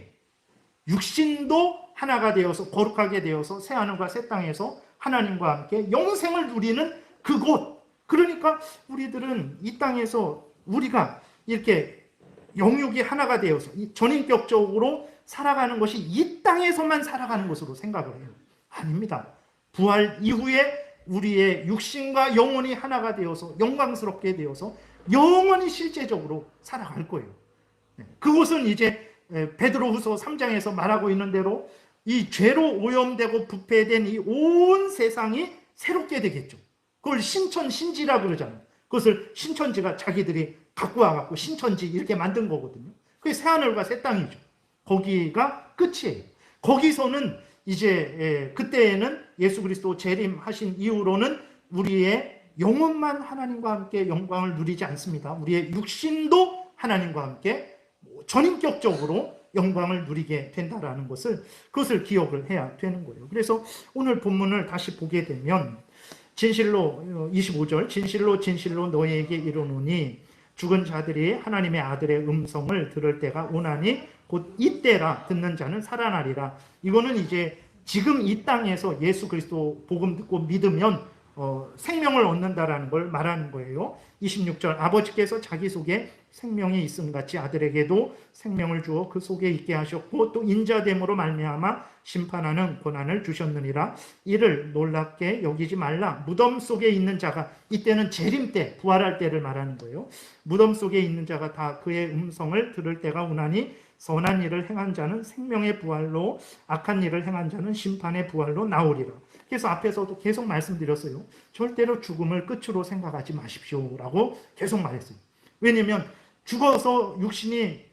육신도 하나가 되어서 거룩하게 되어서 새하늘과 새 땅에서 하나님과 함께 영생을 누리는 그곳. 그러니까 우리들은 이 땅에서 우리가 이렇게 영육이 하나가 되어서 전인격적으로 살아가는 것이 이 땅에서만 살아가는 것으로 생각을 해요. 아닙니다. 부활 이후에 우리의 육신과 영혼이 하나가 되어서 영광스럽게 되어서 영원히 실제적으로 살아갈 거예요. 그곳은 이제 베드로후서 3장에서 말하고 있는 대로 이 죄로 오염되고 부패된 이 온 세상이 새롭게 되겠죠. 그걸 신천신지라 그러잖아요. 그것을 신천지가 자기들이 갖고 와갖고 신천지 이렇게 만든 거거든요. 그게 새하늘과 새 땅이죠. 거기가 끝이에요. 거기서는 이제 그때에는 예수 그리스도 재림하신 이후로는 우리의 영혼만 하나님과 함께 영광을 누리지 않습니다. 우리의 육신도 하나님과 함께 전인격적으로 영광을 누리게 된다라는 것을 그것을 기억을 해야 되는 거예요. 그래서 오늘 본문을 다시 보게 되면 진실로 25절 진실로 진실로 너희에게 이르노니 죽은 자들이 하나님의 아들의 음성을 들을 때가 오나니 곧 이때라 듣는 자는 살아나리라. 이거는 이제 지금 이 땅에서 예수 그리스도 복음 듣고 믿으면 생명을 얻는다라는 걸 말하는 거예요. 26절 아버지께서 자기 속에 생명이 있음 같이 아들에게도 생명을 주어 그 속에 있게 하셨고 또 인자됨으로 말미암아 심판하는 권한을 주셨느니라. 이를 놀랍게 여기지 말라. 무덤 속에 있는 자가, 이때는 재림 때 부활할 때를 말하는 거예요. 무덤 속에 있는 자가 다 그의 음성을 들을 때가 오나니 선한 일을 행한 자는 생명의 부활로 악한 일을 행한 자는 심판의 부활로 나오리라. 그래서 앞에서도 계속 말씀드렸어요. 절대로 죽음을 끝으로 생각하지 마십시오라고 계속 말했어요. 왜냐하면 죽어서 육신이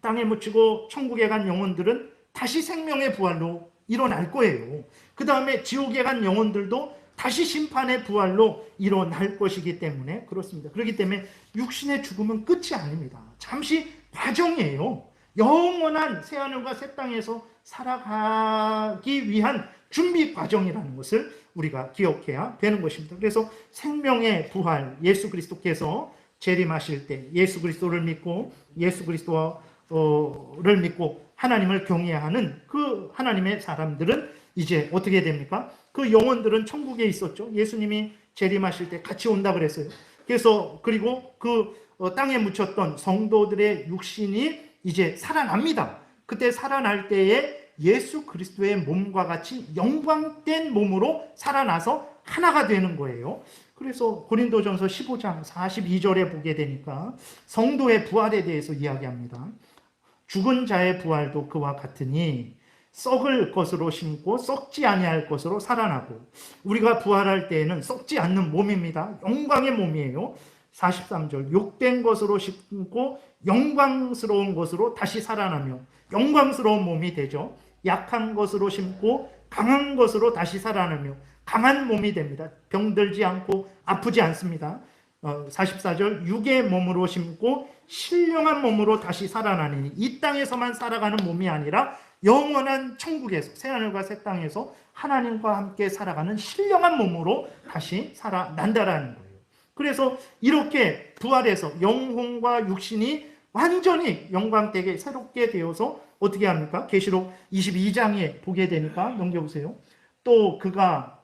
땅에 묻히고 천국에 간 영혼들은 다시 생명의 부활로 일어날 거예요. 그 다음에 지옥에 간 영혼들도 다시 심판의 부활로 일어날 것이기 때문에 그렇습니다. 그렇기 때문에 육신의 죽음은 끝이 아닙니다. 잠시 과정이에요. 영원한 새하늘과 새 땅에서 살아가기 위한 준비 과정이라는 것을 우리가 기억해야 되는 것입니다. 그래서 생명의 부활, 예수 그리스도께서 재림하실 때 예수 그리스도를 믿고 예수 그리스도를 믿고 하나님을 경외하는 그 하나님의 사람들은 이제 어떻게 됩니까? 그 영혼들은 천국에 있었죠. 예수님이 재림하실 때 같이 온다 그랬어요. 그래서 그리고 그 땅에 묻혔던 성도들의 육신이 이제 살아납니다. 그때 살아날 때에 예수 그리스도의 몸과 같이 영광된 몸으로 살아나서 하나가 되는 거예요. 그래서 고린도전서 15장 42절에 보게 되니까 성도의 부활에 대해서 이야기합니다. 죽은 자의 부활도 그와 같으니 썩을 것으로 심고 썩지 아니할 것으로 살아나고, 우리가 부활할 때에는 썩지 않는 몸입니다. 영광의 몸이에요. 43절 욕된 것으로 심고 영광스러운 것으로 다시 살아나며 영광스러운 몸이 되죠. 약한 것으로 심고 강한 것으로 다시 살아나며 강한 몸이 됩니다. 병들지 않고 아프지 않습니다. 44절 육의 몸으로 심고 신령한 몸으로 다시 살아나니, 이 땅에서만 살아가는 몸이 아니라 영원한 천국에서 새하늘과 새 땅에서 하나님과 함께 살아가는 신령한 몸으로 다시 살아난다라는 거예요. 그래서 이렇게 부활해서 영혼과 육신이 완전히 영광되게 새롭게 되어서 어떻게 합니까? 계시록 22장에 보게 되니까 넘겨보세요. 또 그가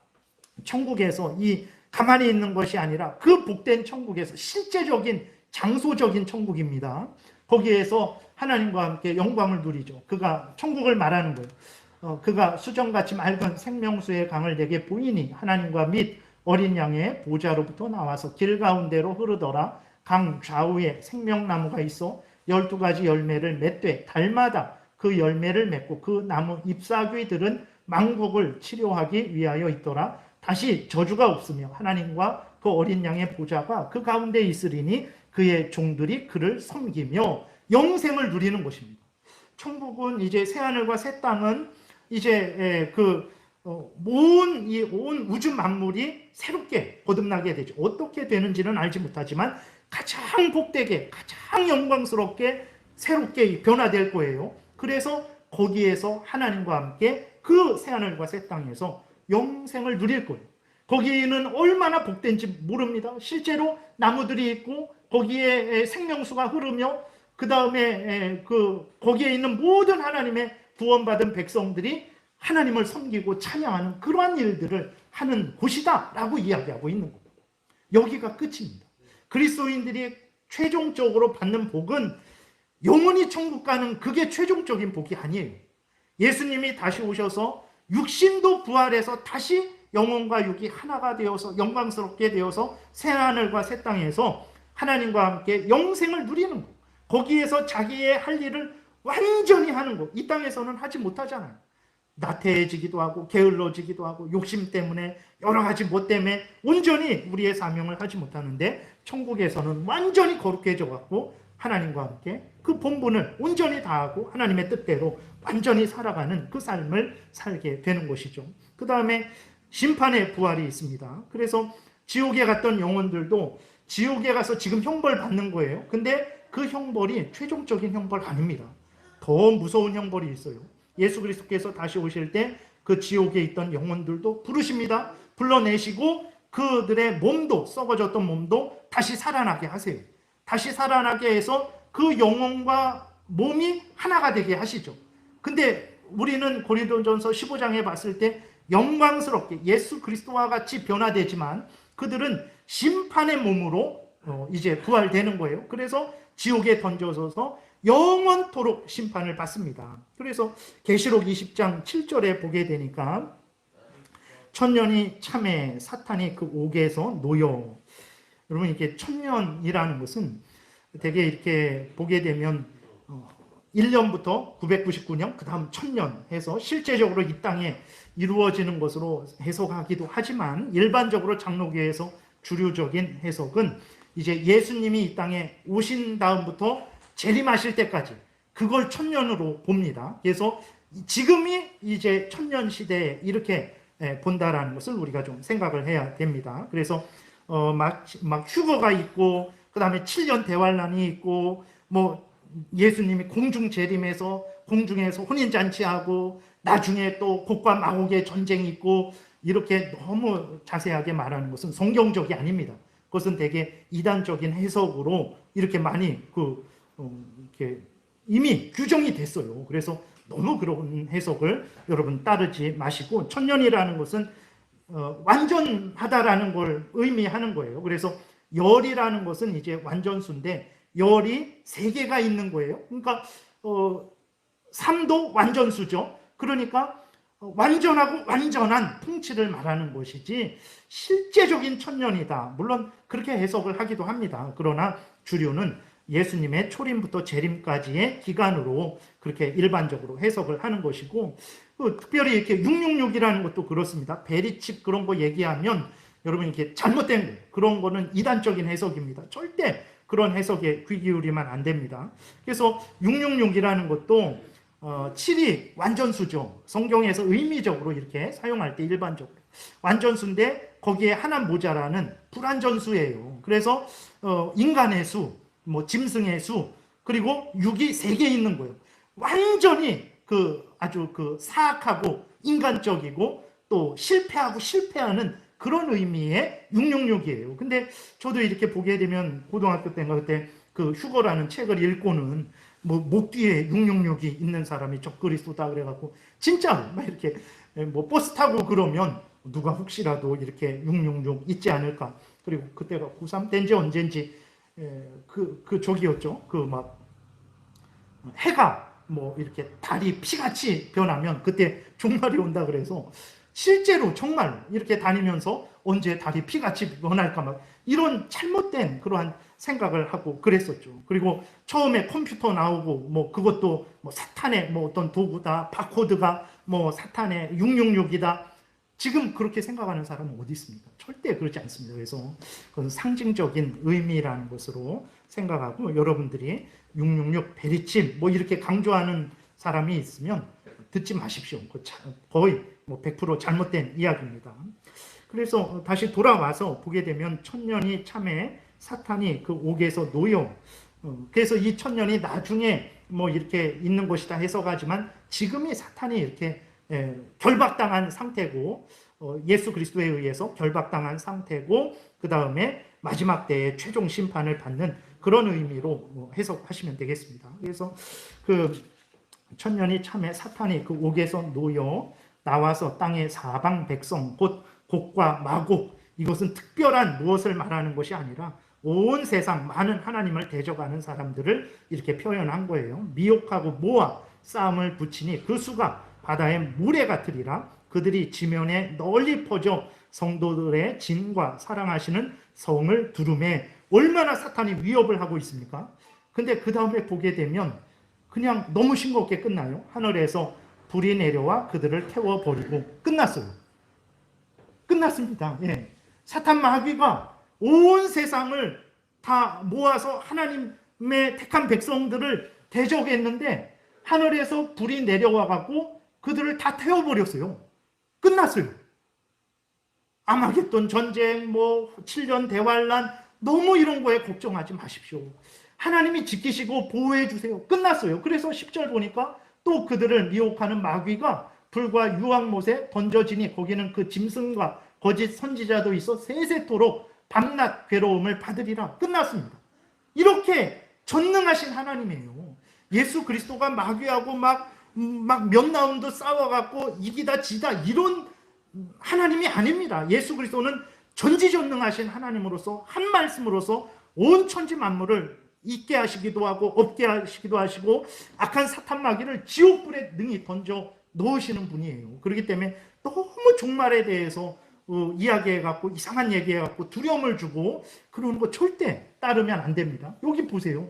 천국에서 이 가만히 있는 것이 아니라 그 복된 천국에서 실제적인 장소적인 천국입니다. 거기에서 하나님과 함께 영광을 누리죠. 그가 천국을 말하는 거예요. 그가 수정같이 맑은 생명수의 강을 내게 보이니 하나님과 및 어린 양의 보좌로부터 나와서 길 가운데로 흐르더라. 강 좌우에 생명나무가 있어 12가지 열매를 맺되 달마다 그 열매를 맺고 그 나무 잎사귀들은 망국을 치료하기 위하여 있더라. 다시 저주가 없으며 하나님과 그 어린 양의 보좌가 그 가운데 있으리니 그의 종들이 그를 섬기며 영생을 누리는 것입니다. 천국은 이제 새하늘과 새 땅은 이제 온 우주 만물이 새롭게 거듭나게 되죠. 어떻게 되는지는 알지 못하지만 가장 복되게, 가장 영광스럽게 새롭게 변화될 거예요. 그래서 거기에서 하나님과 함께 그 새하늘과 새 땅에서 영생을 누릴 거예요. 거기는 얼마나 복된지 모릅니다. 실제로 나무들이 있고 거기에 생명수가 흐르며 그 다음에 거기에 있는 모든 하나님의 구원받은 백성들이 하나님을 섬기고 찬양하는 그러한 일들을 하는 곳이다 라고 이야기하고 있는 겁니다. 여기가 끝입니다. 그리스도인들이 최종적으로 받는 복은 영원히 천국 가는 그게 최종적인 복이 아니에요. 예수님이 다시 오셔서 육신도 부활해서 다시 영혼과 육이 하나가 되어서 영광스럽게 되어서 새하늘과 새 땅에서 하나님과 함께 영생을 누리는 것. 거기에서 자기의 할 일을 완전히 하는 것. 이 땅에서는 하지 못하잖아요. 나태해지기도 하고 게을러지기도 하고 욕심 때문에 여러 가지 뭐 때문에 온전히 우리의 사명을 하지 못하는데 천국에서는 완전히 거룩해져 갖고 하나님과 함께 그 본분을 온전히 다하고 하나님의 뜻대로 완전히 살아가는 그 삶을 살게 되는 것이죠. 그 다음에 심판의 부활이 있습니다. 그래서 지옥에 갔던 영혼들도 지옥에 가서 지금 형벌 받는 거예요. 근데 그 형벌이 최종적인 형벌 아닙니다. 더 무서운 형벌이 있어요. 예수 그리스도께서 다시 오실 때 그 지옥에 있던 영혼들도 부르십니다. 불러내시고 그들의 몸도, 썩어졌던 몸도 다시 살아나게 하세요. 다시 살아나게 해서 그 영혼과 몸이 하나가 되게 하시죠. 근데 우리는 고린도전서 15장에 봤을 때 영광스럽게 예수 그리스도와 같이 변화되지만 그들은 심판의 몸으로 이제 부활되는 거예요. 그래서 지옥에 던져져서 영원토록 심판을 받습니다. 그래서 계시록 20장 7절에 보게 되니까 천년이 참에 사탄이 그 옥에서 놓여. 여러분 이게 천년이라는 것은 되게 이렇게 보게 되면 1년부터 999년 그 다음 1000년 해서 실제적으로 이 땅에 이루어지는 것으로 해석하기도 하지만 일반적으로 장로교에서 주류적인 해석은 이제 예수님이 이 땅에 오신 다음부터 재림하실 때까지 그걸 천년으로 봅니다. 그래서 지금이 이제 천년 시대에 이렇게 본다라는 것을 우리가 좀 생각을 해야 됩니다. 그래서 막 휴거가 있고 그 다음에 7년 대환란이 있고 뭐 예수님이 공중 재림해서 공중에서 혼인잔치하고 나중에 또 곡과 마곡의 전쟁이 있고 이렇게 너무 자세하게 말하는 것은 성경적이 아닙니다. 그것은 되게 이단적인 해석으로 이렇게 많이 이렇게 이미 규정이 됐어요. 그래서 너무 그런 해석을 여러분 따르지 마시고 천년이라는 것은 완전하다라는 걸 의미하는 거예요. 그래서 열이라는 것은 이제 완전수인데 열이 3개가 있는 거예요. 그러니까 3도 완전수죠. 그러니까 완전하고 완전한 통치를 말하는 것이지 실제적인 천년이다. 물론 그렇게 해석을 하기도 합니다. 그러나 주류는 예수님의 초림부터 재림까지의 기간으로 그렇게 일반적으로 해석을 하는 것이고 특별히 이렇게 666이라는 것도 그렇습니다. 베리칩 그런 거 얘기하면 여러분 이렇게 잘못된 거예요. 그런 거는 이단적인 해석입니다. 절대 그런 해석에 귀 기울이면 안 됩니다. 그래서 666이라는 것도 7이 완전수죠. 성경에서 의미적으로 이렇게 사용할 때 일반적으로 완전수인데 거기에 하나 모자라는 불완전수예요. 그래서 인간의 수, 뭐 짐승의 수, 그리고 6이 3개 있는 거예요. 완전히 아주 사악하고 인간적이고 또 실패하는 그런 의미의 666이에요. 근데 저도 이렇게 보게 되면 고등학교 때인가 그때 그 휴거라는 책을 읽고는 뭐 목 뒤에 666이 있는 사람이 적그리스도다 그래갖고 진짜로 막 이렇게 뭐 버스 타고 그러면 누가 혹시라도 이렇게 666 있지 않을까. 그리고 그때가 고3 때인지 언젠지 저기였죠. 그 막 해가 뭐 이렇게 달이 피같이 변하면 그때 종말이 온다 그래서 실제로 정말 이렇게 다니면서 언제 달이 피같이 변할까 막 이런 잘못된 그러한 생각을 하고 그랬었죠. 그리고 처음에 컴퓨터 나오고 뭐 그것도 뭐 사탄의 뭐 어떤 도구다, 바코드가 뭐 사탄의 666이다. 지금 그렇게 생각하는 사람은 어디 있습니까? 절대 그렇지 않습니다. 그래서 그건 상징적인 의미라는 것으로 생각하고 여러분들이 666 베리침 뭐 이렇게 강조하는 사람이 있으면 듣지 마십시오. 거의 뭐 100% 잘못된 이야기입니다. 그래서 다시 돌아와서 보게 되면 천년이 참에 사탄이 그 옥에서 놓여 그래서 이 천년이 나중에 뭐 이렇게 있는 것이다 해석하지만 지금이 사탄이 이렇게 결박당한 상태고 예수 그리스도에 의해서 결박당한 상태고 그 다음에 마지막 때에 최종 심판을 받는 그런 의미로 해석하시면 되겠습니다. 그래서 그 천년이 참에 사탄이 그 옥에서 놓여 나와서 땅의 사방 백성 곧 곡과 마곡 이것은 특별한 무엇을 말하는 것이 아니라 온 세상 많은 하나님을 대적하는 사람들을 이렇게 표현한 거예요. 미혹하고 모아 싸움을 붙이니 그 수가 바다의 모래 같으리라. 그들이 지면에 널리 퍼져 성도들의 진과 사랑하시는 성을 두루매. 얼마나 사탄이 위협을 하고 있습니까? 근데 그 다음에 보게 되면 그냥 너무 싱겁게 끝나요. 하늘에서 불이 내려와 그들을 태워버리고 끝났어요. 끝났습니다. 예. 사탄 마귀가 온 세상을 다 모아서 하나님의 택한 백성들을 대적했는데 하늘에서 불이 내려와 갖고 그들을 다 태워버렸어요. 끝났어요. 아마겟돈 전쟁, 뭐 7년 대환란 너무 이런 거에 걱정하지 마십시오. 하나님이 지키시고 보호해 주세요. 끝났어요. 그래서 10절 보니까 또 그들을 미혹하는 마귀가 불과 유황못에 던져지니 거기는 그 짐승과 거짓 선지자도 있어 세세토록 밤낮 괴로움을 받으리라. 끝났습니다. 이렇게 전능하신 하나님이에요. 예수 그리스도가 마귀하고 막 몇 라운드 싸워갖고 이기다 지다 이런 하나님이 아닙니다. 예수 그리스도는 전지전능하신 하나님으로서 한 말씀으로서 온 천지 만물을 있게 하시기도 하고 없게 하시기도 하시고 악한 사탄 마귀를 지옥불에 능히 던져 넣으시는 분이에요. 그렇기 때문에 너무 종말에 대해서 이야기해갖고 이상한 얘기해갖고 두려움을 주고 그러는 거 절대 따르면 안 됩니다. 여기 보세요.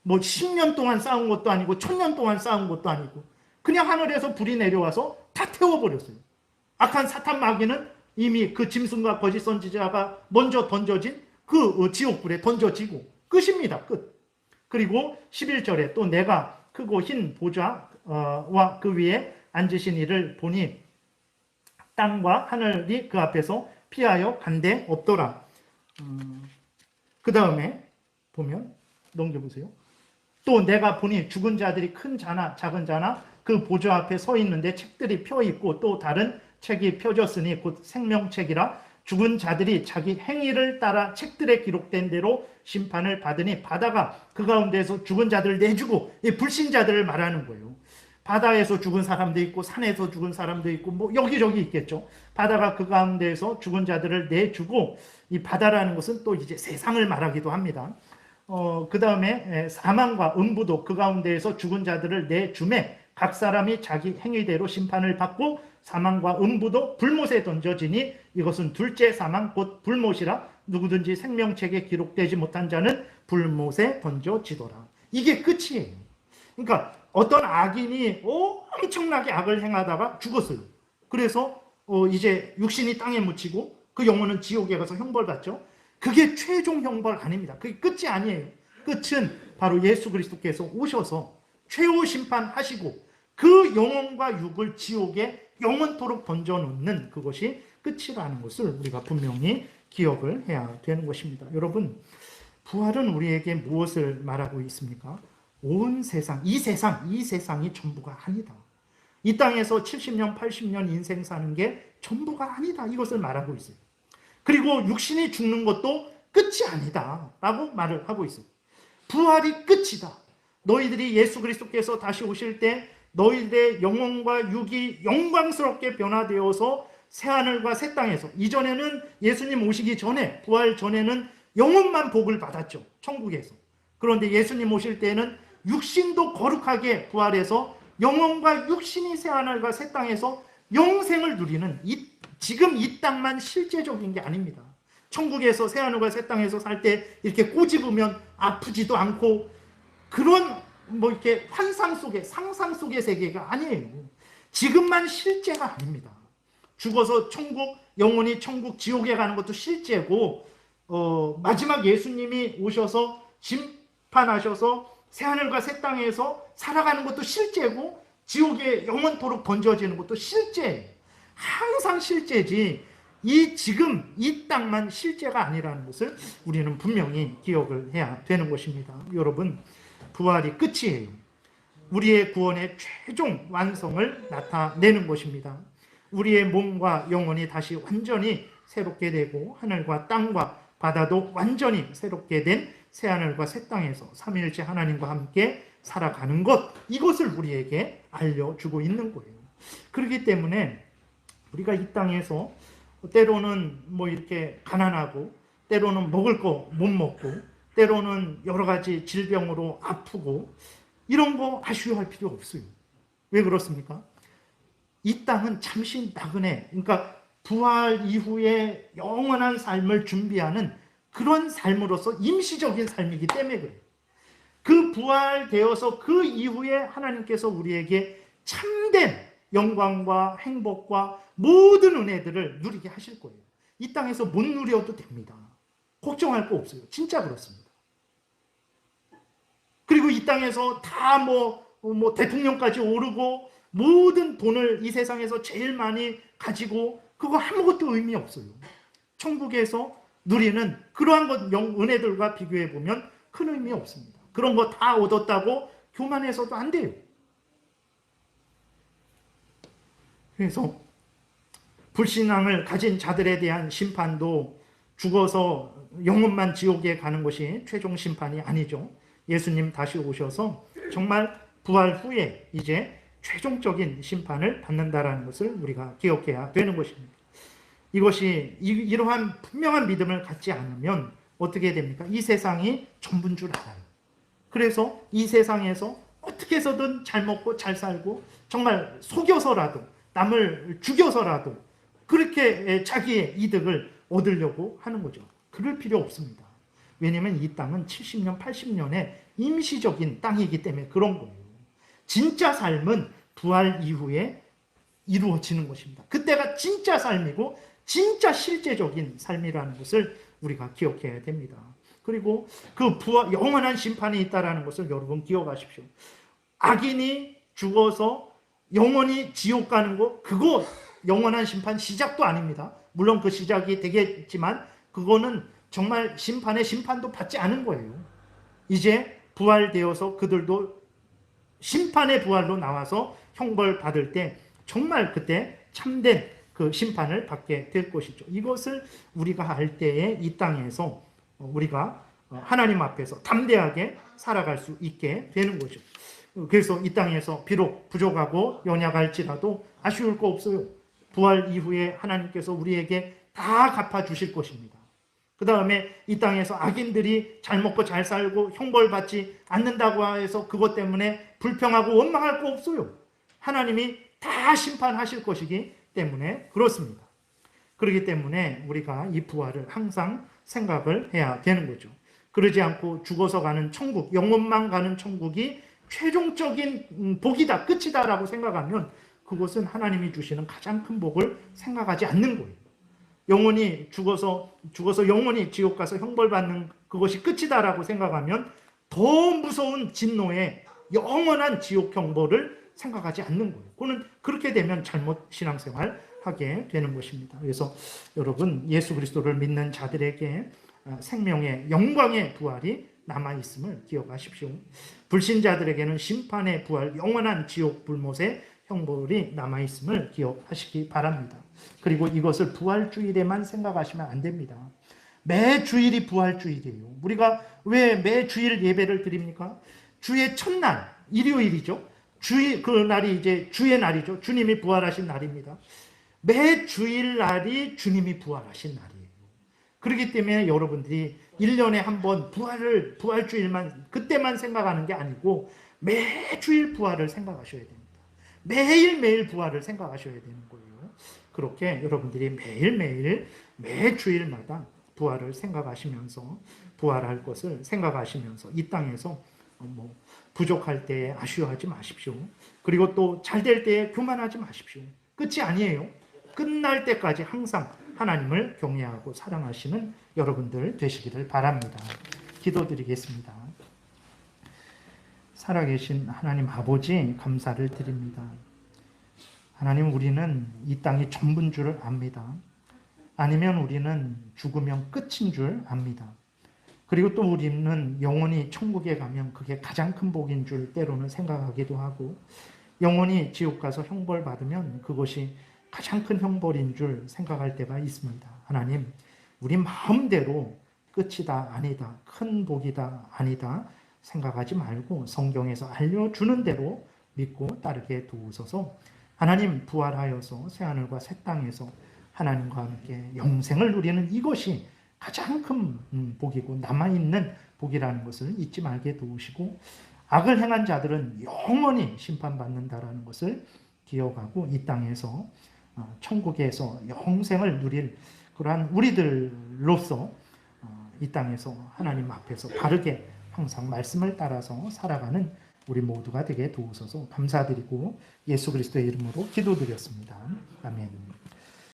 뭐 10년 동안 싸운 것도 아니고 1000년 동안 싸운 것도 아니고 그냥 하늘에서 불이 내려와서 다 태워버렸어요. 악한 사탄 마귀는 이미 그 짐승과 거짓 선지자가 먼저 던져진 그 지옥불에 던져지고 끝입니다. 끝. 그리고 11절에 또 내가 크고 흰 보좌와 그 위에 앉으신 이를 보니 땅과 하늘이 그 앞에서 피하여 간데 없더라. 그 다음에 보면 넘겨보세요. 또 내가 보니 죽은 자들이 큰 자나 작은 자나 그 보좌 앞에 서 있는데 책들이 펴 있고 또 다른 책이 펴졌으니 곧 생명책이라 죽은 자들이 자기 행위를 따라 책들에 기록된 대로 심판을 받으니 바다가 그 가운데에서 죽은 자들을 내주고 이 불신자들을 말하는 거예요. 바다에서 죽은 사람도 있고 산에서 죽은 사람도 있고 뭐 여기저기 있겠죠. 바다가 그 가운데에서 죽은 자들을 내주고 이 바다라는 것은 또 이제 세상을 말하기도 합니다. 그 다음에 사망과 음부도 그 가운데에서 죽은 자들을 내주매 각 사람이 자기 행위대로 심판을 받고 사망과 음부도 불못에 던져지니 이것은 둘째 사망 곧 불못이라 누구든지 생명책에 기록되지 못한 자는 불못에 던져지더라. 이게 끝이에요. 그러니까 어떤 악인이 엄청나게 악을 행하다가 죽었어요. 그래서 이제 육신이 땅에 묻히고 그 영혼은 지옥에 가서 형벌받죠. 그게 최종 형벌 아닙니다. 그게 끝이 아니에요. 끝은 바로 예수 그리스도께서 오셔서 최후 심판하시고 그 영혼과 육을 지옥에 영원토록 던져놓는 그것이 끝이라는 것을 우리가 분명히 기억을 해야 되는 것입니다. 여러분, 부활은 우리에게 무엇을 말하고 있습니까? 온 세상, 이 세상이 전부가 아니다. 이 땅에서 70년, 80년 인생 사는 게 전부가 아니다. 이것을 말하고 있어요. 그리고 육신이 죽는 것도 끝이 아니다. 라고 말을 하고 있어요. 부활이 끝이다. 너희들이 예수 그리스도께서 다시 오실 때 너희들의 영혼과 육이 영광스럽게 변화되어서 새하늘과 새 땅에서 이전에는 예수님 오시기 전에 부활 전에는 영혼만 복을 받았죠. 천국에서. 그런데 예수님 오실 때는 육신도 거룩하게 부활해서 영혼과 육신이 새하늘과 새 땅에서 영생을 누리는 지금 이 땅만 실제적인 게 아닙니다. 천국에서 새하늘과 새 땅에서 살 때 이렇게 꼬집으면 아프지도 않고 그런 이렇게 환상 속의 상상 속의 세계가 아니에요. 지금만 실제가 아닙니다. 죽어서 천국, 영혼이 천국, 지옥에 가는 것도 실제고 마지막 예수님이 오셔서 심판하셔서 새하늘과 새 땅에서 살아가는 것도 실제고 지옥에 영원토록 던져지는 것도 실제. 항상 실제지 지금 이 땅만 실제가 아니라는 것을 우리는 분명히 기억을 해야 되는 것입니다. 여러분, 부활이 끝이에요. 우리의 구원의 최종 완성을 나타내는 것입니다. 우리의 몸과 영혼이 다시 완전히 새롭게 되고 하늘과 땅과 바다도 완전히 새롭게 된 새하늘과 새 땅에서 삼위일체 하나님과 함께 살아가는 것, 이것을 우리에게 알려주고 있는 거예요. 그렇기 때문에 우리가 이 땅에서 때로는 이렇게 가난하고 때로는 먹을 거 못 먹고 때로는 여러 가지 질병으로 아프고 이런 거 아쉬워할 필요 없어요. 왜 그렇습니까? 이 땅은 잠시 나그네, 그러니까 부활 이후에 영원한 삶을 준비하는 그런 삶으로서 임시적인 삶이기 때문에 그래요. 그 부활되어서 그 이후에 하나님께서 우리에게 참된 영광과 행복과 모든 은혜들을 누리게 하실 거예요. 이 땅에서 못 누려도 됩니다. 걱정할 거 없어요. 진짜 그렇습니다. 그리고 이 땅에서 다 대통령까지 오르고 모든 돈을 이 세상에서 제일 많이 가지고 그거 아무것도 의미 없어요. 천국에서 누리는 그러한 은혜들과 비교해 보면 큰 의미 없습니다. 그런 거 다 얻었다고 교만해서도 안 돼요. 그래서 불신앙을 가진 자들에 대한 심판도 죽어서 영혼만 지옥에 가는 것이 최종 심판이 아니죠. 예수님 다시 오셔서 정말 부활 후에 이제 최종적인 심판을 받는다라는 것을 우리가 기억해야 되는 것입니다. 이것이 이러한 분명한 믿음을 갖지 않으면 어떻게 됩니까? 이 세상이 전부인 줄 알아요. 그래서 이 세상에서 어떻게 해서든 잘 먹고 잘 살고 정말 속여서라도 남을 죽여서라도 그렇게 자기의 이득을 얻으려고 하는 거죠. 그럴 필요 없습니다. 왜냐하면 이 땅은 70년, 80년의 임시적인 땅이기 때문에 그런 거예요. 진짜 삶은 부활 이후에 이루어지는 것입니다. 그때가 진짜 삶이고 진짜 실제적인 삶이라는 것을 우리가 기억해야 됩니다. 그리고 그 영원한 심판이 있다는 것을 여러분 기억하십시오. 악인이 죽어서 영원히 지옥 가는 거, 그거 영원한 심판 시작도 아닙니다. 물론 그 시작이 되겠지만 그거는 정말 심판도 받지 않은 거예요. 이제 부활되어서 그들도 심판의 부활로 나와서 형벌 받을 때 정말 그때 참된 그 심판을 받게 될 것이죠. 이것을 우리가 알 때에 이 땅에서 우리가 하나님 앞에서 담대하게 살아갈 수 있게 되는 거죠. 그래서 이 땅에서 비록 부족하고 연약할지라도 아쉬울 거 없어요. 부활 이후에 하나님께서 우리에게 다 갚아주실 것입니다. 그 다음에 이 땅에서 악인들이 잘 먹고 잘 살고 형벌받지 않는다고 해서 그것 때문에 불평하고 원망할 거 없어요. 하나님이 다 심판하실 것이기 때문에 그렇습니다. 그렇기 때문에 우리가 이 부활을 항상 생각을 해야 되는 거죠. 그러지 않고 죽어서 가는 천국, 영혼만 가는 천국이 최종적인 복이다, 끝이다라고 생각하면 그것은 하나님이 주시는 가장 큰 복을 생각하지 않는 거예요. 영혼이 죽어서 영혼이 지옥 가서 형벌받는 그것이 끝이다라고 생각하면 더 무서운 진노의 영원한 지옥 형벌을 생각하지 않는 거예요. 그거는 그렇게 되면 잘못 신앙생활 하게 되는 것입니다. 그래서 여러분, 예수 그리스도를 믿는 자들에게 생명의 영광의 부활이 남아있음을 기억하십시오. 불신자들에게는 심판의 부활, 영원한 지옥 불못의 형벌이 남아있음을 기억하시기 바랍니다. 그리고 이것을 부활주일에만 생각하시면 안 됩니다. 매 주일이 부활주일이에요. 우리가 왜 매 주일 예배를 드립니까? 주의 첫날, 일요일이죠. 그날이 이제 주의 날이죠. 주님이 부활하신 날입니다. 매 주일날이 주님이 부활하신 날이에요. 그렇기 때문에 여러분들이 1년에 한 번 부활주일만 그때만 생각하는 게 아니고 매주일 부활을 생각하셔야 됩니다. 매일매일 부활을 생각하셔야 되는 거예요. 그렇게 여러분들이 매일매일 매주일마다 부활을 생각하시면서 부활할 것을 생각하시면서 이 땅에서 부족할 때에 아쉬워하지 마십시오. 그리고 또 잘 될 때에 교만하지 마십시오. 끝이 아니에요. 끝날 때까지 항상 하나님을 경외하고 사랑하시는 여러분들 되시기를 바랍니다. 기도드리겠습니다. 살아계신 하나님 아버지 감사를 드립니다. 하나님, 우리는 이 땅이 전부인 줄 압니다. 아니면 우리는 죽으면 끝인 줄 압니다. 그리고 또 우리는 영원히 천국에 가면 그게 가장 큰 복인 줄 때로는 생각하기도 하고, 영원히 지옥 가서 형벌 받으면 그것이 가장 큰 형벌인 줄 생각할 때가 있습니다. 하나님, 우리 마음대로 끝이다, 아니다, 큰 복이다, 아니다 생각하지 말고 성경에서 알려주는 대로 믿고 따르게 도우소서. 하나님, 부활하여서 새하늘과 새 땅에서 하나님과 함께 영생을 누리는 이것이 가장 큰 복이고 남아있는 복이라는 것을 잊지 말게 도우시고, 악을 행한 자들은 영원히 심판받는다라는 것을 기억하고 이 땅에서 천국에서 영생을 누릴 그러한 우리들로서 이 땅에서 하나님 앞에서 바르게 항상 말씀을 따라서 살아가는 우리 모두가 되게 도우소서. 감사드리고 예수 그리스도의 이름으로 기도드렸습니다. 아멘.